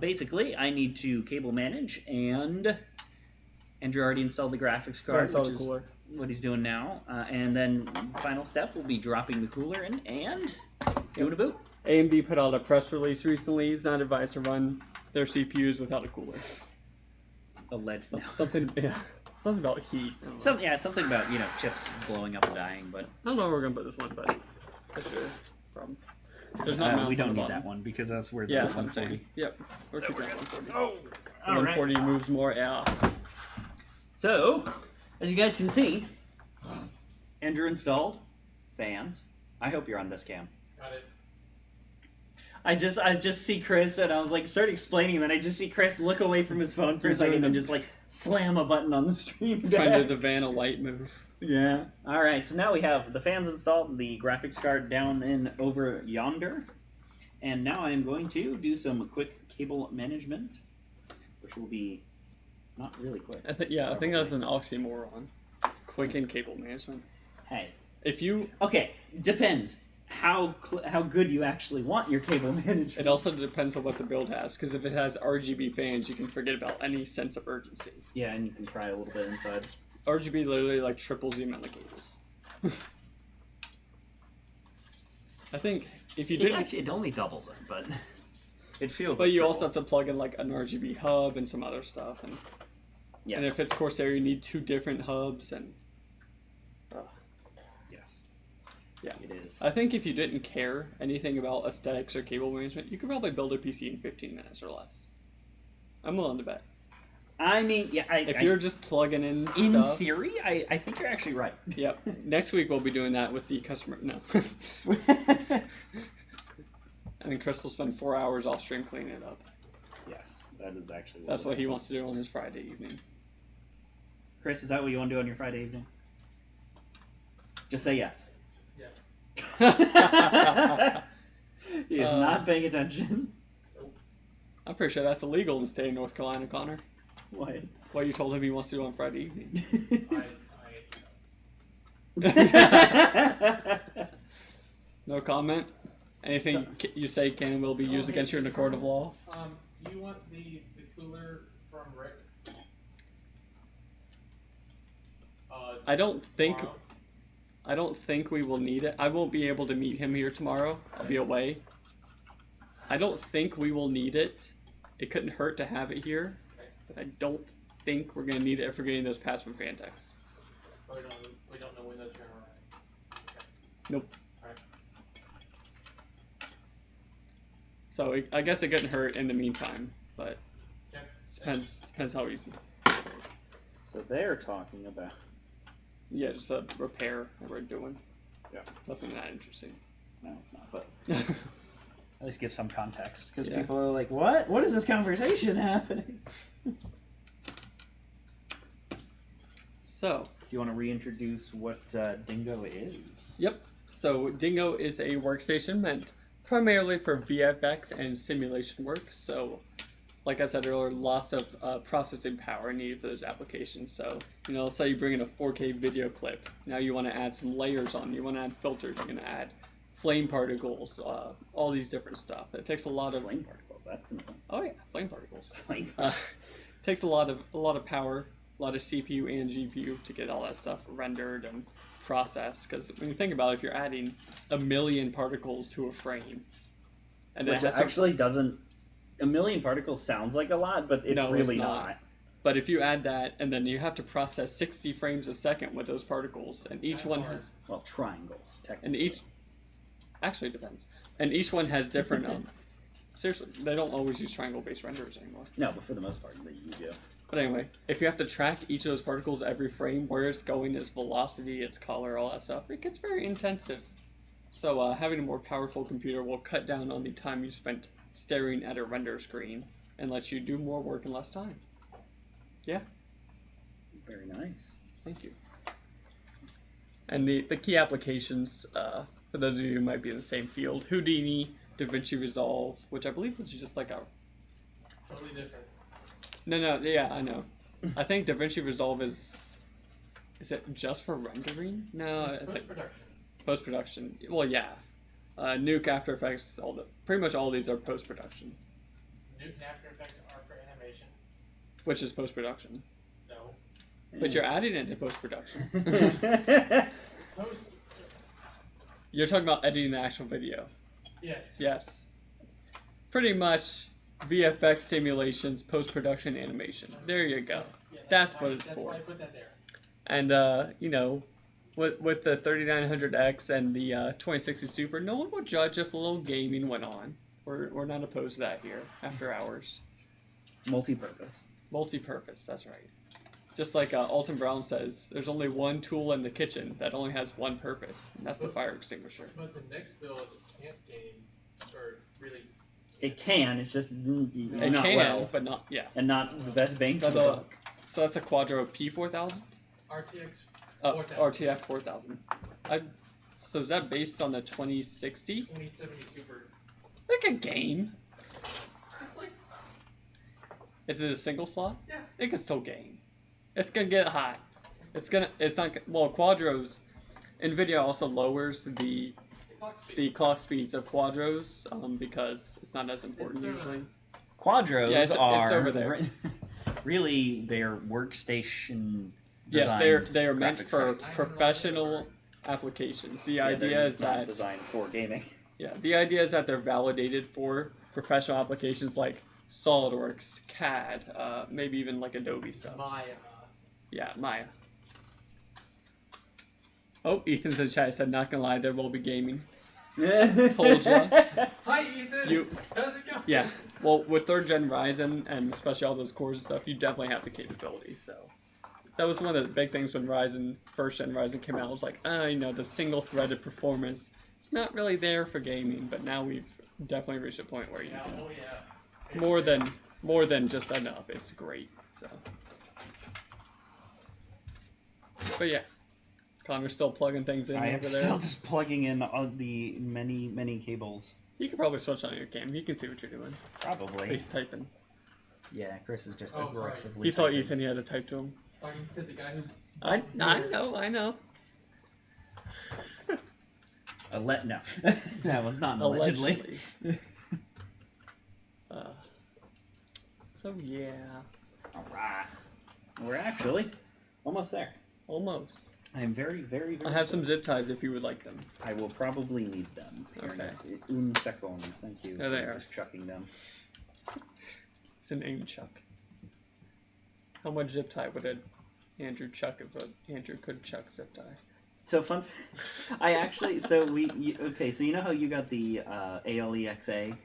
Basically, I need to cable manage, and Andrew already installed the graphics I card, saw which the is cooler. what he's doing now. And then final step will be dropping the cooler in and doing a boot. AMD put out a press release recently. It's not advised to run their CPUs without a cooler. Alleged. No. Something, yeah, something about heat. I don't know. Something about chips blowing up and dying, but I don't know where we're gonna put this one, but that's your problem. There's not mounts we don't on the need bottom. that one because that's where Yeah, the that's what I'm saying. 140. Yep, we're So keeping we're it 140. Oh, all right. 140 moves more. Yeah. So, as you guys can see, Andrew installed fans. I hope you're on this cam. Got it. I just see Chris, and I was like, start explaining, and then I just see Chris look away from his phone for a He's doing second and the- just like slam a button on the stream. Trying to deck. do the Vanna Light move. Yeah. All right. So now we have the fans installed, the graphics card down in over yonder, and now I am going to do some quick cable management, which will be not really quick. I think that's an oxymoron. Quicken cable management. Hey. If you, Okay. Depends how good you actually want your cable management. it also depends on what the build has. Because if it has RGB fans, you can forget about any sense of urgency. Yeah, and you can cry a little bit inside. RGB literally like triples the amount of cables. I think if you It didn't, actually, it only doubles it, but it feels. but like you triple. also have to plug in like an RGB hub and some other stuff, and Yes. and if it's Corsair, you need 2 different hubs, and Yes. yeah. It is. I think if you didn't care anything about aesthetics or cable management, you could probably build a PC in 15 minutes or less. I'm willing to bet. I mean, yeah. If you're just plugging in stuff, theory, I think you're actually right. Yep. Next week we'll be doing that with the customer. No. And then Chris will spend 4 hours off stream cleaning it up. Yes, that is actually. That's what he wants to do on his Friday evening. Chris, is that what you want to do on your Friday evening? Just say yes. Yes. He is not paying attention. I'm pretty sure that's illegal in the state of North Carolina, Connor. What? What you told him he wants to do on Friday evening. No comment? Anything you say can and will be used against you in a court of law? Do you want the cooler from Rick? I don't think Tomorrow? we will need it. I won't be able to meet him here tomorrow. I'll be away. I don't think we will need it. It couldn't hurt to have it here, but I don't think we're gonna need it if we're getting those pads from Phanteks. We don't know when those are arriving. Okay. Nope. Alright. So I guess it couldn't hurt in the meantime, but Yeah. depends how easy. So they're talking about. Yeah, just a repair that we're doing. Yeah. Nothing that interesting. No, it's not. But at least give some context, because Yeah. people are like, "What? What is this conversation happening?" So, Do you want to reintroduce what Dingo is? yep. So Dingo is a workstation meant primarily for VFX and simulation work. So, like I said earlier, lots of processing power needed for those applications. So, let's say you bring in a 4K video clip. Now you want to add some layers on. You want to add filters. You're going to add flame particles, all these different stuff. It takes a lot of Flame particles. That's important. Oh yeah, flame particles. Flame. Takes a lot of power, a lot of CPU and GPU to get all that stuff rendered and processed. Because when you think about it, if you're adding 1 million particles to a frame, and Which it has actually doesn't. 1 million particles sounds like a lot, but it's No, really it's not. But if you add that, and then you have to process 60 frames a second with those particles, and each That's one hard. has, Well, triangles, technically. and each, actually it depends, and each one has different. Seriously, they don't always use triangle-based renderers anymore. No, but for the most part, you do. But anyway, if you have to track each of those particles every frame, where it's going, its velocity, its color, all that stuff, it gets very intensive. So having a more powerful computer will cut down on the time you spent staring at a render screen and let you do more work in less time. Yeah. Very nice. Thank you. And the key applications, for those of you who might be in the same field, Houdini, DaVinci Resolve, which I believe is just like a... Totally different. No, yeah, I know. I think DaVinci Resolve is it just for rendering? No, I It's think post-production. post-production. Well, yeah. Nuke, After Effects, pretty much all these are post-production, Nuke and After Effects are for animation. which is post-production. No. But you're adding it to post-production. Post. You're talking about editing the actual video. Yes. Yes. Pretty much VFX simulations, post-production animation. There you go. Yeah, That's why- what it's that's for. why I put that there. And, with the 3900X and the 2060 Super, no one will judge if a little gaming went on. We're not opposed to that here, after hours. Multi-purpose. Multi-purpose, that's right. Just like Alton Brown says, there's only one tool in the kitchen that only has one purpose, and that's the fire extinguisher. But the next build can't game, or really. It can. It's just It not can, well, but not, yeah. and not the best bang for But the buck. so that's a Quadro P4000? RTX 4000. RTX 4000. So is that based on the 2060? 2070 Super. Like a game. It's like, Is it a single slot? yeah. It can still game. It's gonna get hot. It's not, well, Quadros, NVIDIA also lowers the Clock speed. clock speeds of Quadros, because it's not as important It's, usually. Quadros Yeah, it's are over there. really they're workstation. Yes, designed they are meant graphics for card. professional applications. The Yeah, idea they're is not that designed for gaming. Yeah, the idea is that they're validated for professional applications like SolidWorks, CAD, maybe even like Adobe stuff. Maya. Yeah, Maya. Oh, Ethan's in the chat said, not gonna lie, there will be gaming. Told ya. Hi, Ethan. How's it going? Yeah, well, with 3rd gen Ryzen and especially all those cores and stuff, you definitely have the capability. So that was one of the big things when 1st gen Ryzen came out. It was like, you know, the single-threaded performance. It's not really there for gaming, but now we've definitely reached a point where you can more than just enough. It's great. So, but yeah. Connor's still plugging things in I am over there. still just plugging in all the many cables. You can probably switch on your cam. You can see what you're doing. Probably. He's typing. Yeah, Chris is just Oh, aggressively. He saw typing. Ethan. He had to type to him. Talking to the guy who. I know. No, that one's not allegedly. So yeah. All right, we're actually almost there. Almost. I am very, very, very. I have some zip ties if you would like them. I will probably need them. Okay. Un second. Thank you. There they are. Just chucking them. It's an aim chuck. How much zip tie would Andrew chuck if Andrew could chuck zip tie? So fun. I actually. So okay. So you know how you got the ALEXA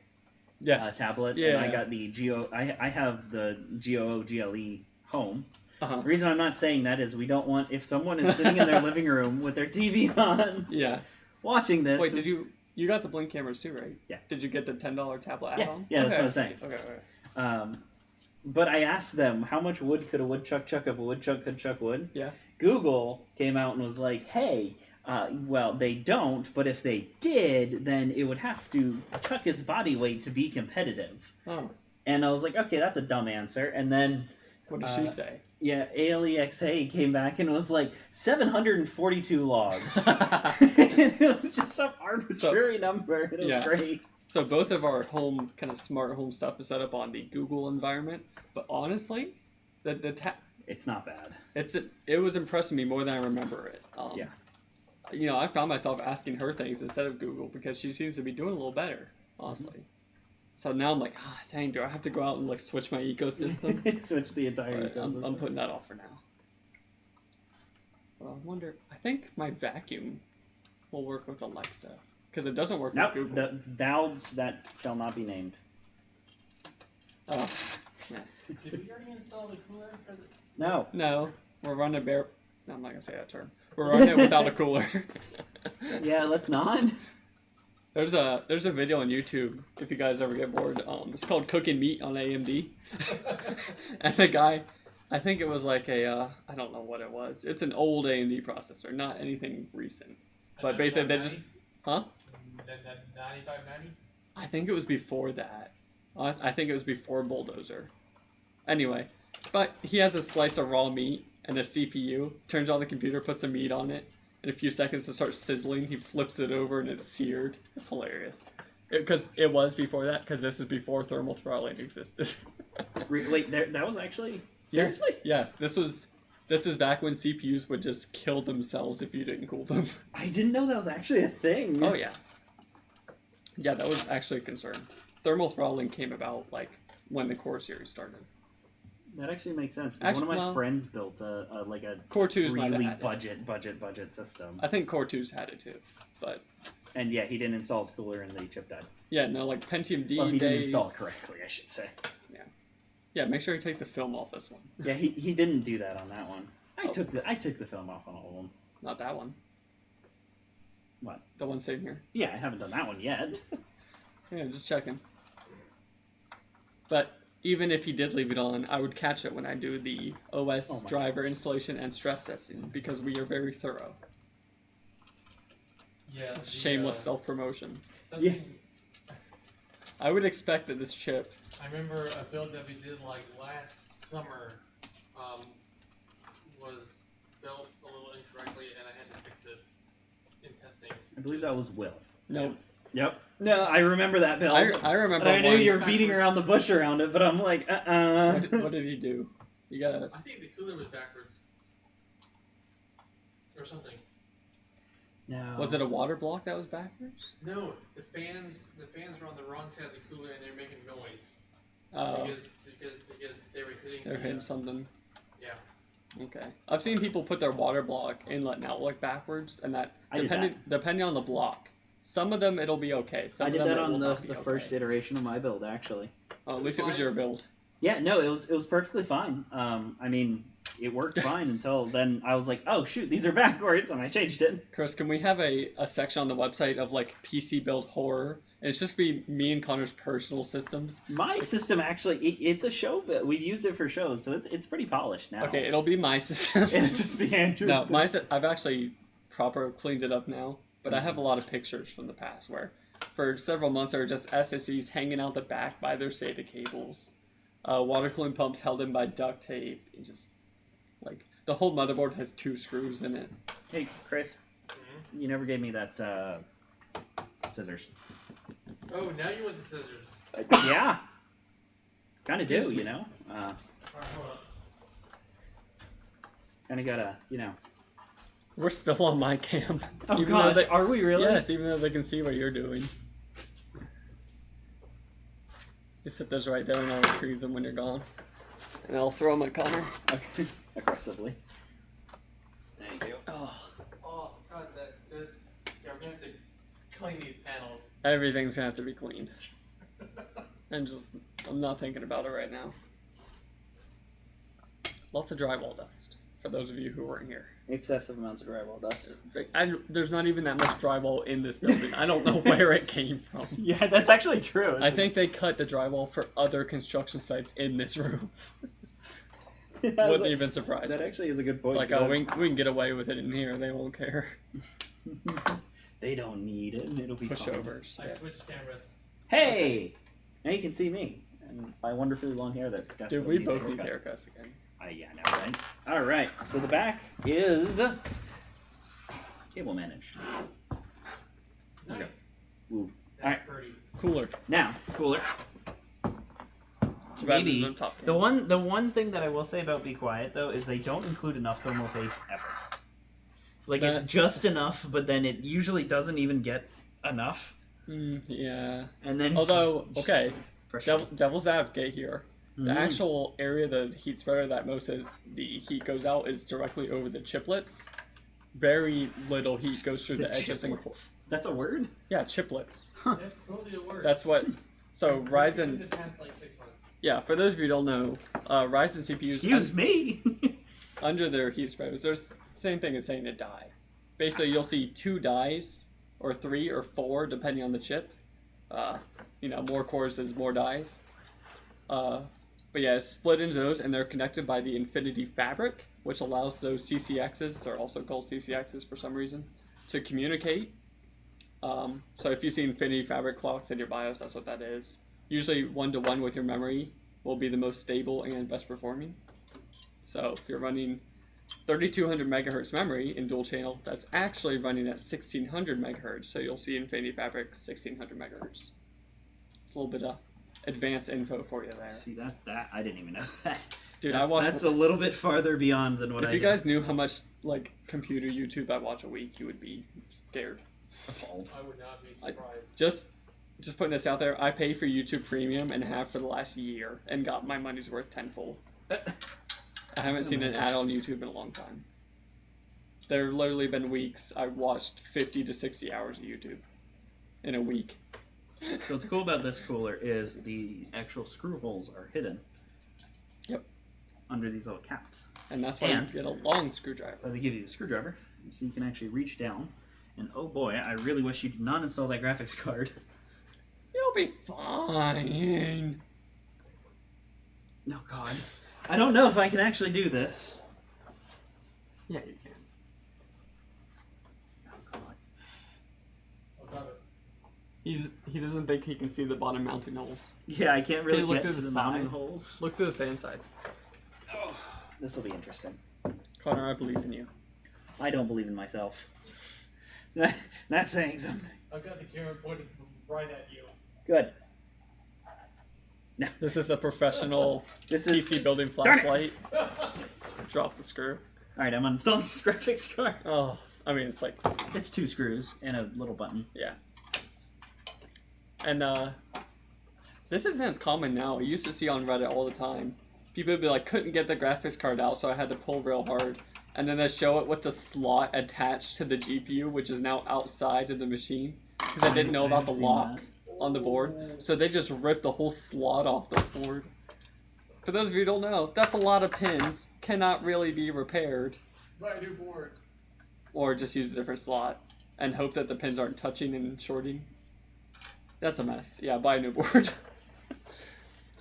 Yes. tablet, Yeah. and I got the GO. I have the GOO-GLE home. Uh-huh. The reason I'm not saying that is we don't want, if someone is sitting in their living room with their TV on, Yeah. watching this. Wait, did you got the Blink cameras too, right? Yeah. Did you get the $10 tablet Yeah, add-on? yeah, that's what I'm saying. Okay. But I asked them, how much wood could a woodchuck chuck if a woodchuck could chuck wood? Yeah. Google came out and was like, hey, well, they don't, but if they did, then it would have to chuck its body weight to be competitive. Oh. And I was like, okay, that's a dumb answer. And then... What did she say? Yeah, ALEXA came back and was like 742 logs. And it was just some arbitrary number. And it was great. So both of our home kind of smart home stuff is set up on the Google environment, but honestly, it's not bad. It was impressing me more than I remember it. Yeah. You know, I found myself asking her things instead of Google because she seems to be doing a little better, honestly. Mm-hmm. So now I'm like, dang, do I have to go out and like switch my ecosystem? Switch the entire ecosystem. I'm putting that off for now. Well, I wonder. I think my vacuum will work with Alexa because it doesn't work with Google. That shall not be named. Oh. Yeah. Did we already install the cooler for the... No, we're running bare. No, I'm not gonna say that term. We're running it without a cooler. Yeah, let's not. There's a video on YouTube if you guys ever get bored. It's called Cooking Meat on AMD, and the guy, I think it was like I don't know what it was. It's an old AMD processor, not anything recent. But basically they just, huh? 9590? I think it was before that. I think it was before Bulldozer. Anyway, but he has a slice of raw meat and a CPU. Turns on the computer, puts the meat on it. In a few seconds, it starts sizzling. He flips it over and it's seared. It's hilarious. Because it was before that, because this is before thermal throttling existed. Wait, that was actually... Seriously? Yes, this is back when CPUs would just kill themselves if you didn't cool them. I didn't know that was actually a thing. Oh, yeah. Yeah, that was actually a concern. Thermal throttling came about, like, when the Core series started. That actually makes sense. One of my friends built a Core 2's really budget system. I think Core 2's had it too, but and yeah, he didn't install his cooler and the chip died. Yeah, no, like Pentium D. Well, he didn't days. install it correctly, I should say. Yeah. Make sure you take the film off this one. Yeah, he didn't do that on that one. I took the film off on all of them. Not that one. What? The one sitting here. Yeah, I haven't done that one yet. Yeah, just checking. But even if he did leave it on, I would catch it when I do the OS driver installation and stress testing because we are very thorough. Yeah. Shameless self-promotion. Yeah. I would expect that this chip... I remember a build that we did like last summer was built a little incorrectly and I had to fix it in testing. I believe that was Will. Nope. Yep. No, I remember that build. I remember. I knew you were beating around the bush around it, but I'm like, What did he do? You gotta. I think the cooler was backwards, or something. No. Was it a water block that was backwards? No, the fans were on the wrong side of the cooler and they were making noise. Oh, Because they were hitting. they're hitting something. Yeah. Okay. I've seen people put their water block inlet and outlet backwards, and that I did depending on the block. Some of them it'll be okay. Some I of did them that it on will the not be first okay. iteration of my build, actually. Oh, at least it was your build. Yeah, no, it was perfectly fine. I mean, it worked fine until then. I was like, oh shoot, these are backwards, and I changed it. Chris, can we have a section on the website of like PC build horror? And it's just gonna be me and Connor's personal systems. My system actually, it's a show build. We used it for shows, so it's pretty polished now. Okay, it'll be my system. It'll just be Andrew's. No, system. I've actually proper cleaned it up now, but I have a lot of pictures from the past where for several months there were just SSDs hanging out the back by their SATA cables, water cooling pumps held in by duct tape, and just like the whole motherboard has 2 screws in it. Hey, Chris, you never gave me that scissors. Oh, now you want the scissors. Yeah, kind of do, Excuse me. you know. Alright, hold on. Kind of gotta, you know. We're still on my cam. Oh Even though gosh, are we really? Yes, even though they can see what you're doing. You set those right there and I'll retrieve them when you're gone. And I'll throw them at Connor. Okay. Aggressively. Thank you. Oh, Oh, God, yeah, we're gonna have to clean these panels. everything's gonna have to be cleaned. And just, I'm not thinking about it right now. Lots of drywall dust, for those of you who weren't here. Excessive amounts of drywall dust. There's not even that much drywall in this building. I don't know where it came from. Yeah, that's actually true. I think they cut the drywall for other construction sites in this room. Wouldn't even surprise That me. actually is a good point. Like, oh, we can get away with it in here. They won't care. They don't need it. It'll be fine. Pushovers. I switched cameras. Hey! Now you can see me. And my wonderfully long hair that Dude, desperately we needs a both need haircut. haircuts again. Yeah, I know, right? Alright, so the back is cable managed. Nice. Okay. Ooh. That's Alright. pretty. Cooler. Now, cooler. Rather Maybe than top the cam. one thing that I will say about Be Quiet though is they don't include enough thermal paste ever. Like it's That's- just enough, but then it usually doesn't even get enough. Yeah. And then Although, okay, pressure. devil's advocate here. The Mhm. actual area, the heat spreader that most of the heat goes out is directly over the chiplets. Very little heat goes through the edges and Chiplets. That's a word? yeah, chiplets. That's totally a word. That's what. So In Ryzen, the past, like 6 months. yeah. For those of you who don't know, Ryzen CPUs Excuse me. under their heat spreaders, there's same thing as saying a die. Basically, you'll see 2 dies, or 3 or 4, depending on the chip. More cores is more dies. But yeah, it's split into those, and they're connected by the Infinity Fabric, which allows those CCXs, they're also called CCXs for some reason, to communicate. So if you see Infinity Fabric clocks in your BIOS, that's what that is. Usually 1-to-1 with your memory will be the most stable and best performing. So if you're running 3200 megahertz memory in dual channel, that's actually running at 1600 megahertz. So you'll see Infinity Fabric 1600 megahertz. It's a little bit of advanced info for you there. See that I didn't even know that. Dude, that's, I watched. that's a little bit farther beyond than what If I you did. guys knew how much like computer YouTube I watch a week, you would be scared. Appalled. I would not be surprised. Just putting this out there, I pay for YouTube Premium and have for the last year, and got my money's worth tenfold. I haven't seen an ad on YouTube in a long time. There have literally been weeks I watched 50 to 60 hours of YouTube in a week. So what's cool about this cooler is the actual screw holes are hidden. Yep. Under these little caps. And that's why And- you get a long screwdriver. So they give you the screwdriver, so you can actually reach down. And oh boy, I really wish you did not install that graphics card. You'll be fine. No, God. I don't know if I can actually do this. Yeah, you can. Oh, God. I'll grab it. He doesn't think he can see the bottom mounting holes. Yeah, I can't really you look get to to the the mounting side? holes. Look to the fan side. This will be interesting. Connor, I believe in you. I don't believe in myself. That's saying something. I've got the camera pointed right at you. Good. This is a professional This is... PC building Darn it! flashlight. Drop the screw. Alright, I'm uninstalling this graphics card. Oh, I mean, it's like, It's 2 screws and a little button. yeah. And this isn't as common now. I used to see on Reddit all the time. People would be like, couldn't get the graphics card out, so I had to pull real hard. And then they show it with the slot attached to the GPU, which is now outside of the machine. Because I didn't know about the lock on the board. So they just ripped the whole slot off the board. For those of you who don't know, that's a lot of pins. Cannot really be repaired. Buy a new board. Or just use a different slot. And hope that the pins aren't touching and shorting. That's a mess. Yeah, buy a new board.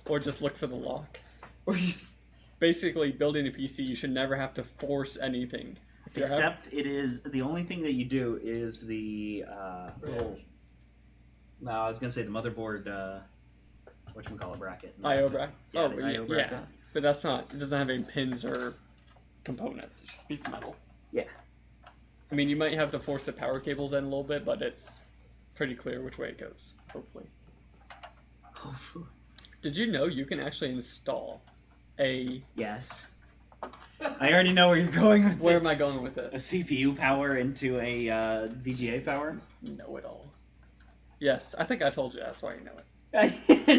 Or just look for the lock. Or just... Basically, building a PC, you should never have to force anything. Except it is, the only thing that you do is the, little, no, I was going to say the motherboard, whatchamacallit bracket. I/O bracket? Yeah, Oh, the yeah, I/O bracket. yeah. But that's not, it doesn't have any pins or components. It's just a piece of metal. Yeah. I mean, you might have to force the power cables in a little bit, but it's pretty clear which way it goes, hopefully. Hopefully. Did you know you can actually install a... Yes. I already know where you're going with Where this. am I going with A this? CPU power into a VGA power? Know it all. Yes, I think I told you. That's why you know it.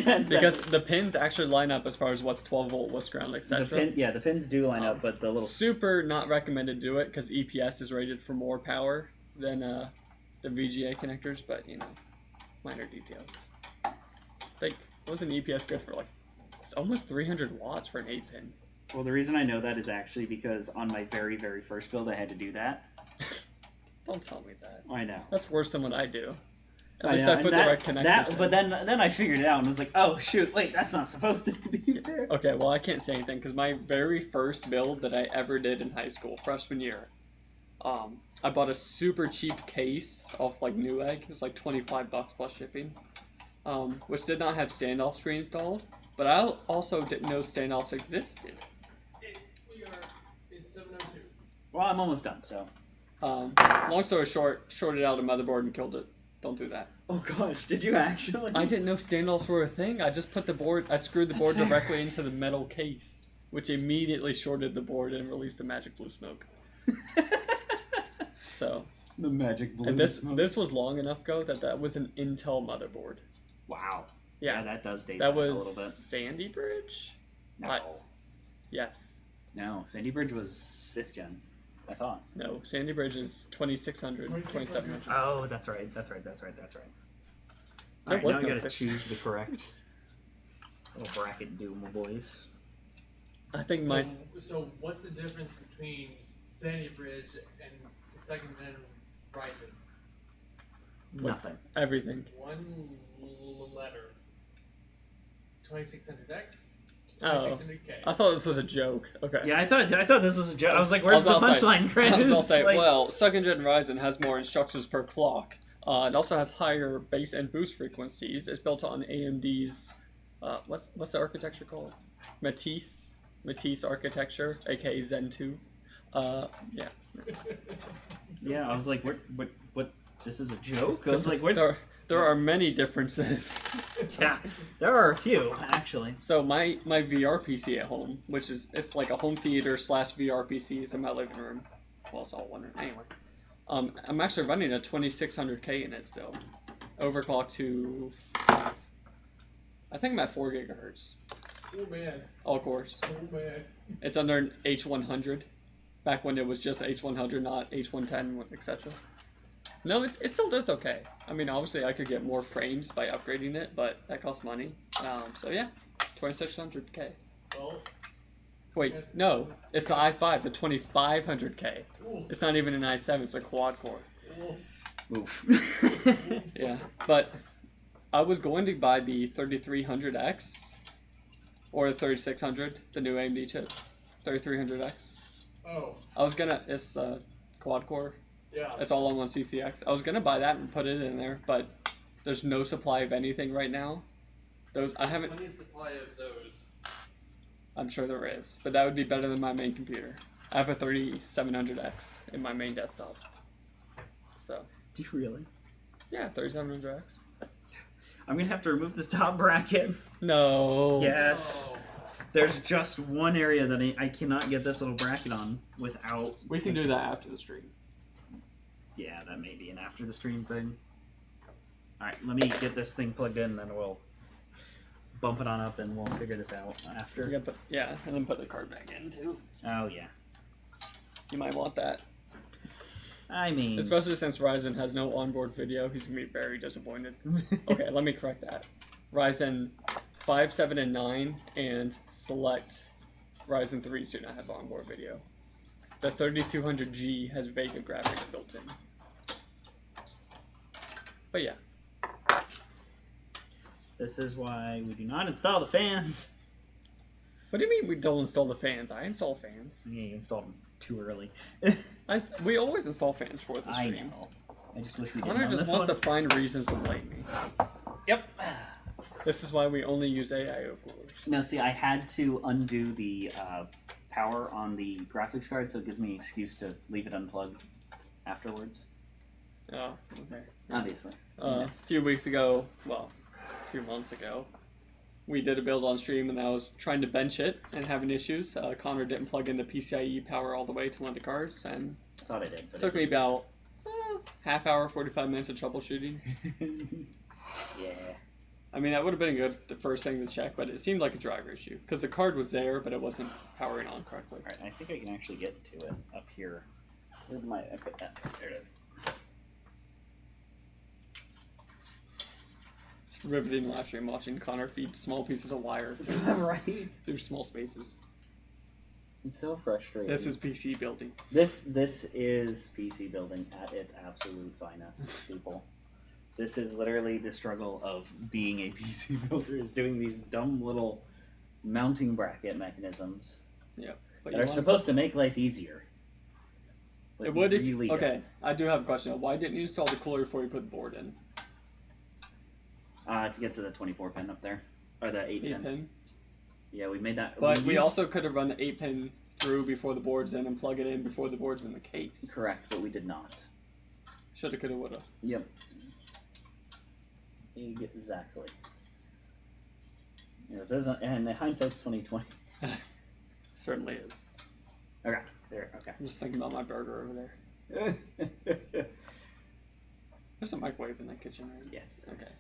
That's Because the pins actually line up as far as what's 12 volt, what's ground, the etc. the pins do line up, but the little... Super not recommended to do it because EPS is rated for more power than the VGA connectors, but you know, minor details. I think, wasn't EPS good for like, it's almost 300 watts for an 8-pin. Well, the reason I know that is actually because on my very, very first build, I had to do that. Don't tell me that. I know. That's worse than what I do. At I least know, I put and the right connectors in. But then I figured it out and was like, oh shoot, wait, that's not supposed to be there. Okay, well I can't say anything because my very first build that I ever did in high school, freshman year, I bought a super cheap case off like Newegg. It was like $25 plus shipping, which did not have standoffs pre-installed. But I also didn't know standoffs existed. It's 7:02. Well, I'm almost done, so. Long story short, shorted out a motherboard and killed it. Don't do that. Oh gosh, did you actually? I didn't know standoffs were a thing. I just put the board, I screwed the That's board fair. directly into the metal case, which immediately shorted the board and released a magic blue smoke. So, The magic blue and this smoke. this was long enough ago that was an Intel motherboard. Wow. Yeah, That does date that back a was little bit. Sandy Bridge. No. Yes. No, Sandy Bridge was 5th gen, I thought. No, Sandy Bridge is 2600, 2700. Oh, that's right. That's right. There Alright, was now no I gotta 50. choose the correct little bracket do, my boys. I think my So what's the difference between Sandy Bridge and second-gen Ryzen? Nothing. everything. One letter. 2600X, Oh, 2600K. I thought this was a joke. Okay. Yeah, I thought this was a joke. I was like, where's the about to say- punchline, Chris? I was gonna say, Like- well, second gen Ryzen has more instructions per clock. It also has higher base and boost frequencies. It's built on AMD's what's the architecture called? Matisse architecture, aka Zen 2. Yeah. Yeah, I was like, what? This is a joke? I was like, what? There are many differences. Yeah, there are a few actually. So my VR PC at home, which is it's like a home theater / VR PC, is in my living room. Well, it's all one room anyway. I'm actually running a 2600K in it still, overclocked to I think I'm at 4 gigahertz. Oh man. All cores. Oh man. It's under an H100, back when it was just H100, not H110, etc. No, it still does okay. I mean, obviously I could get more frames by upgrading it, but that costs money. So yeah, 2600K. Well. Wait, no, it's the i5, the 2500K. Ooh. It's not even an i7, it's a quad core. Ooh. Oof. Yeah, but I was going to buy the 3300X or the 3600, the new AMD chip, 3300X. Oh. I was gonna, it's quad core. Yeah. It's all on one CCX. I was gonna buy that and put it in there, but there's no supply of anything right now. I haven't. Plenty of supply of those. I'm sure there is, but that would be better than my main computer. I have a 3700X in my main desktop. So. Do you really? Yeah, 3700X. I'm gonna have to remove this top bracket. No. Yes. Oh. There's just one area that I cannot get this little bracket on without. We can do that after the stream. Yeah, that may be an after the stream thing. Alright, let me get this thing plugged in, then we'll bump it on up and we'll figure this out after. We're gonna put, yeah, and then put the card back in too. Oh, yeah. You might want that. I mean... Especially since Ryzen has no onboard video, he's gonna be very disappointed. Okay, let me correct that. Ryzen 5, 7, and 9, and select Ryzen 3s do not have onboard video. The 3200G has Vega graphics built in. But yeah. This is why we do not install the fans. What do you mean we don't install the fans? I install fans. Yeah, you installed them too early. We always install fans for the I stream. know. I just wish we didn't Connor on just this wants one. to find reasons to blame me. Yep. This is why we only use AIO coolers. No, see, I had to undo the power on the graphics card, so it gives me an excuse to leave it unplugged afterwards. Oh, okay. Obviously. A few weeks ago, well, a few months ago, we did a build on stream and I was trying to bench it and having issues. Connor didn't plug in the PCIe power all the way to one of the cards, and Thought I did. it took me about half hour, 45 minutes of troubleshooting. Yeah. I mean, that would have been good, the first thing to check, but it seemed like a driver issue because the card was there, but it wasn't powering on correctly. Alright, I think I can actually get to it up here. Where did I put that? There it is. It's riveting live stream watching Connor feed small pieces of wire Right? through small spaces. It's so frustrating. This is PC building. This is PC building at its absolute finest, people. This is literally the struggle of being a PC builder, is doing these dumb little mounting bracket mechanisms Yep. But that are supposed to make life easier. Like, It would if really okay. I do have a question. Why didn't you install the cooler before you put the board in? To get to the 24 pin up there, or the 8 pin. 8-pin. Yeah, we made that. But we used- also could have run the 8-pin through before the board's in and plug it in before the board's in the case. Correct, but we did not. Shoulda, coulda, woulda. Yep. Exactly. Yeah, so and the hindsight's 2020. Certainly is. Okay, there. Okay. I'm just thinking about my burger over there. There's a microwave in that kitchen, right? Yes. Okay.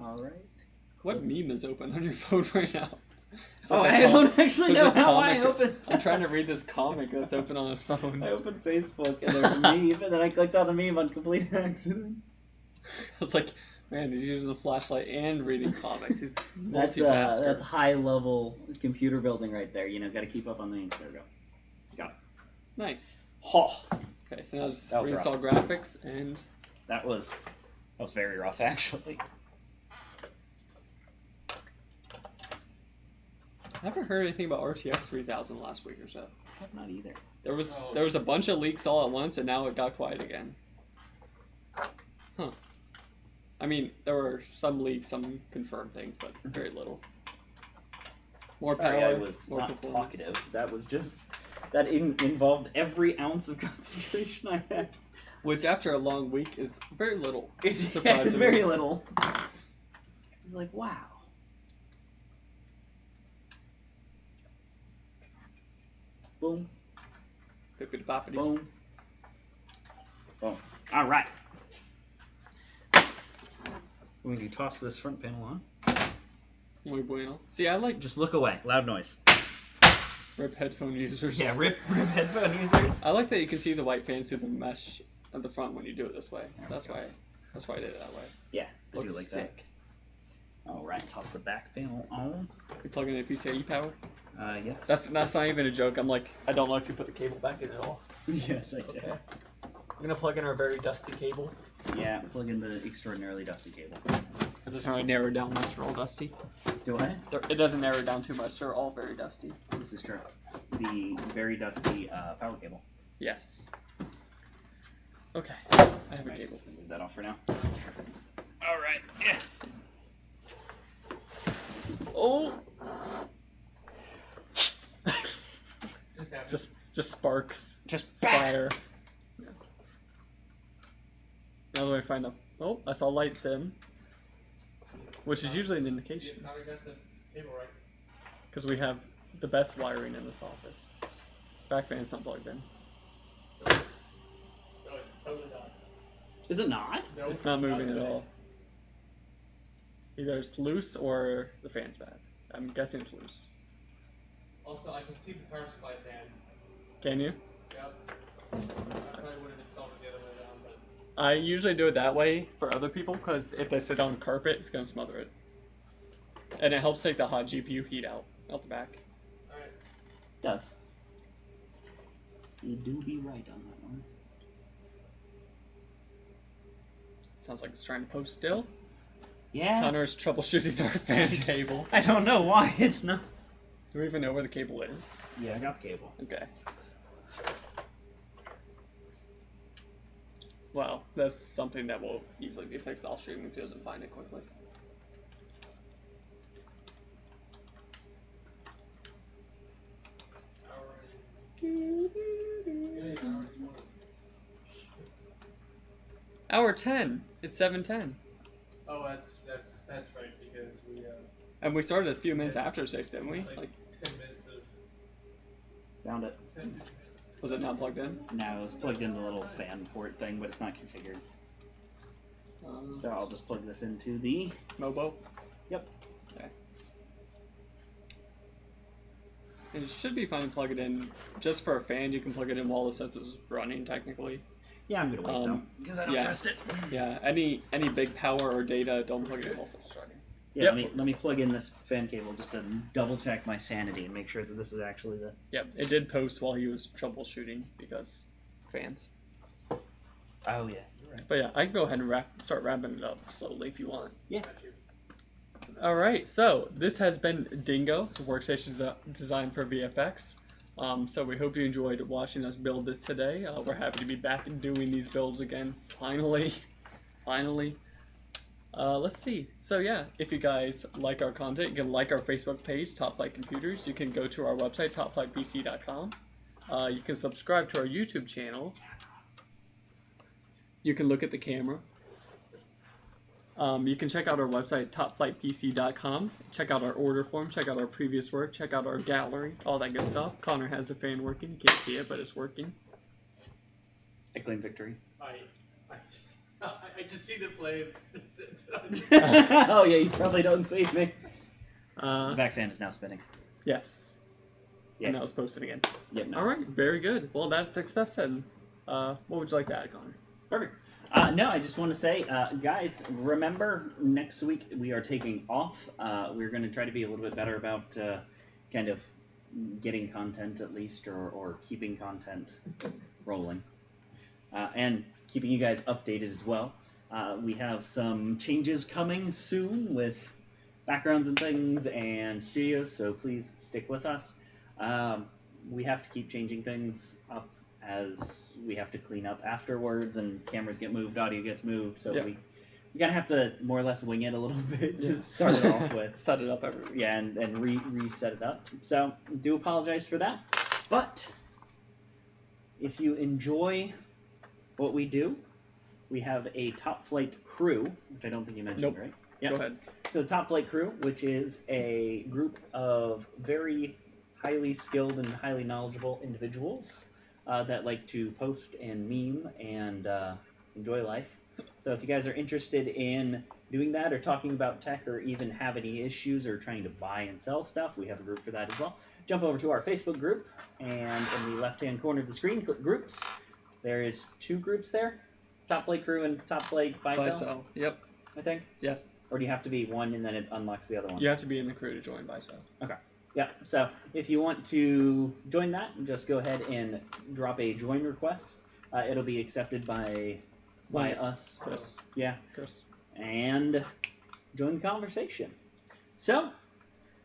All right. What meme is open on your phone right now? Oh, I don't actually know there's a how I comic- opened. I'm trying to read this comic that's open on his phone. I opened Facebook and there's a meme, and then I clicked on the meme on complete accident. I was like, man, he's using a flashlight and reading comics. He's That's multitasker. high level computer building right there. You know, got to keep up on the names. There we go. Got it. Nice. Oh, Okay, so now just That was reinstall graphics and that was very rough actually. I haven't heard anything about RTX 3000 last week or so. Not either. There was a bunch of leaks all at once, and now it got quiet again. Huh. I mean, there were some leaks, some confirmed things, but very little. More Sorry, power, I was more not performance. talkative. That was just that involved every ounce of concentration I had. Which, after a long week, is very little. It's Surprisingly. very little. It's like, wow. Boom, Bippity boppity. boom, boom. All right. We're going to toss this front panel on. Muy bueno. See, I like Just look away. Loud noise. rip headphone users. Yeah, rip headphone users. I like that you can see the white fans through the mesh at the front when you do it this way. So that's why I did it that way. Yeah, I Looks do like sick. that. All right, toss the back panel on. You plug in a PCIe power. Yes. That's not even a joke. I'm like, I don't know if you put the cable back in at all. Yes, I did. Okay. I'm gonna plug in our very dusty cable. Yeah, plug in the extraordinarily dusty cable. It doesn't really narrow down unless they're all dusty. Do I? It doesn't narrow down too much. They're all very dusty. This is true. The very dusty power cable. Yes. Okay. I have a Alright, cable. just gonna leave that off for now. All right. Yeah. Oh. Just happened. Just sparks. Just Fire. Now that I find a oh, I saw light stem, which is usually an indication Now we got the cable right. because we have the best wiring in this office. Back fan's not plugged in. No, it's totally not. Is it not? No, It's not moving at today. all. Either it's loose or the fan's bad. I'm guessing it's loose. Also, I can see the power supply fan. Can you? Yep. I probably would have installed it the other way around, but I usually do it that way for other people because if they sit on carpet, it's going to smother it. And it helps take the hot GPU heat out the back. alright. Does. You do be right on that one. Sounds like it's trying to post still. Yeah. Connor's troubleshooting our fan cable. I don't know why it's not. Do we even know where the cable is? Yeah, I got the cable. Okay. Well, that's something that will easily be fixed. I'll shoot him if he doesn't find it quickly. Hour 10. It's 7:10. Oh, that's right, because we And we started a few minutes after 6, didn't we? like 10 minutes of Found it. 10 minutes. Was it not plugged in? No, it was plugged into the little fan port thing, but it's not configured. So I'll just plug this into the... Mobo? Yep. Okay. It should be fine to plug it in. Just for a fan, you can plug it in while the system is running, technically. Yeah, I'm gonna wait though, because I don't yeah. trust it. Yeah, any big power or data, don't plug it in while the system's running. Yeah, Yep. let me plug in this fan cable just to double check my sanity and make sure that this is actually the... Yep, it did post while he was troubleshooting because fans. Oh yeah, you're right. But yeah, I can go ahead and start wrapping it up slowly if you want. Yeah. Got you. Alright, so this has been Dingo. It's a workstation designed for VFX. So we hope you enjoyed watching us build this today. We're happy to be back and doing these builds again, finally. Finally. Let's see. So yeah, if you guys like our content, you can like our Facebook page, Top Flight Computers. You can go to our website, topflightpc.com. You can subscribe to our YouTube channel. You can look at the camera. You can check out our website, topflightpc.com. Check out our order form, check out our previous work, check out our gallery, all that good stuff. Connor has the fan working. You can't see it, but it's working. I claim victory. I just see the flame. Oh yeah, you probably don't see me. The back fan is now spinning. Yes. Yeah. And that was posted again. Yep. No, All right, very good. Well, that's success then. What would you like to add, Connor? Perfect. No, I just want to say, guys, remember next week we are taking off. We're going to try to be a little bit better about kind of getting content at least, or keeping content rolling. And keeping you guys updated as well. We have some changes coming soon with backgrounds and things and studios, so please stick with us. We have to keep changing things up as we have to clean up afterwards, and cameras get moved, audio gets moved, so Yeah. we gotta have to more or less wing it a little bit to start it off with. Set it up every week. Yeah, and reset it up. So do apologize for that, but if you enjoy what we do, we have a Top Flight crew, which I don't think you mentioned, Nope. right? Go ahead. So the Top Flight crew, which is a group of very highly skilled and highly knowledgeable individuals that like to post and meme and enjoy life. So if you guys are interested in doing that or talking about tech or even have any issues or trying to buy and sell stuff, we have a group for that as well. Jump over to our Facebook group, and in the left-hand corner of the screen, click Groups. There is 2 groups there, Top Flight Crew and Top Flight Buy Sell, Yep. I think. Yes. Or do you have to be one and then it unlocks the other one? You have to be in the crew to join buy sell. Yeah, so if you want to join that, just go ahead and drop a join request. It'll be accepted by us. Chris. Yeah, Chris. and join the conversation. So,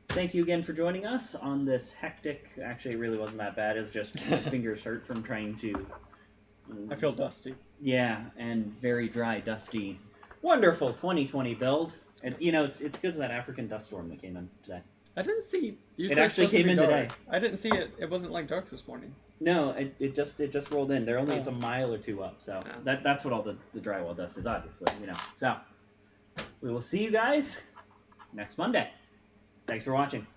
thank you again for joining us on this hectic, actually it really wasn't that bad, it's just my fingers hurt from trying to... I feel dusty. Yeah, and very dry, dusty, wonderful 2020 build. And, you know, it's because of that African dust storm that came in today. I didn't see. You It said actually supposed to came be in dark. today. I didn't see it. It wasn't like dark this morning. No, it just rolled in. They're only it's a mile or 2 up, so Yeah. that's what all the drywall dust is, obviously, you know. So we will see you guys next Monday. Thanks for watching.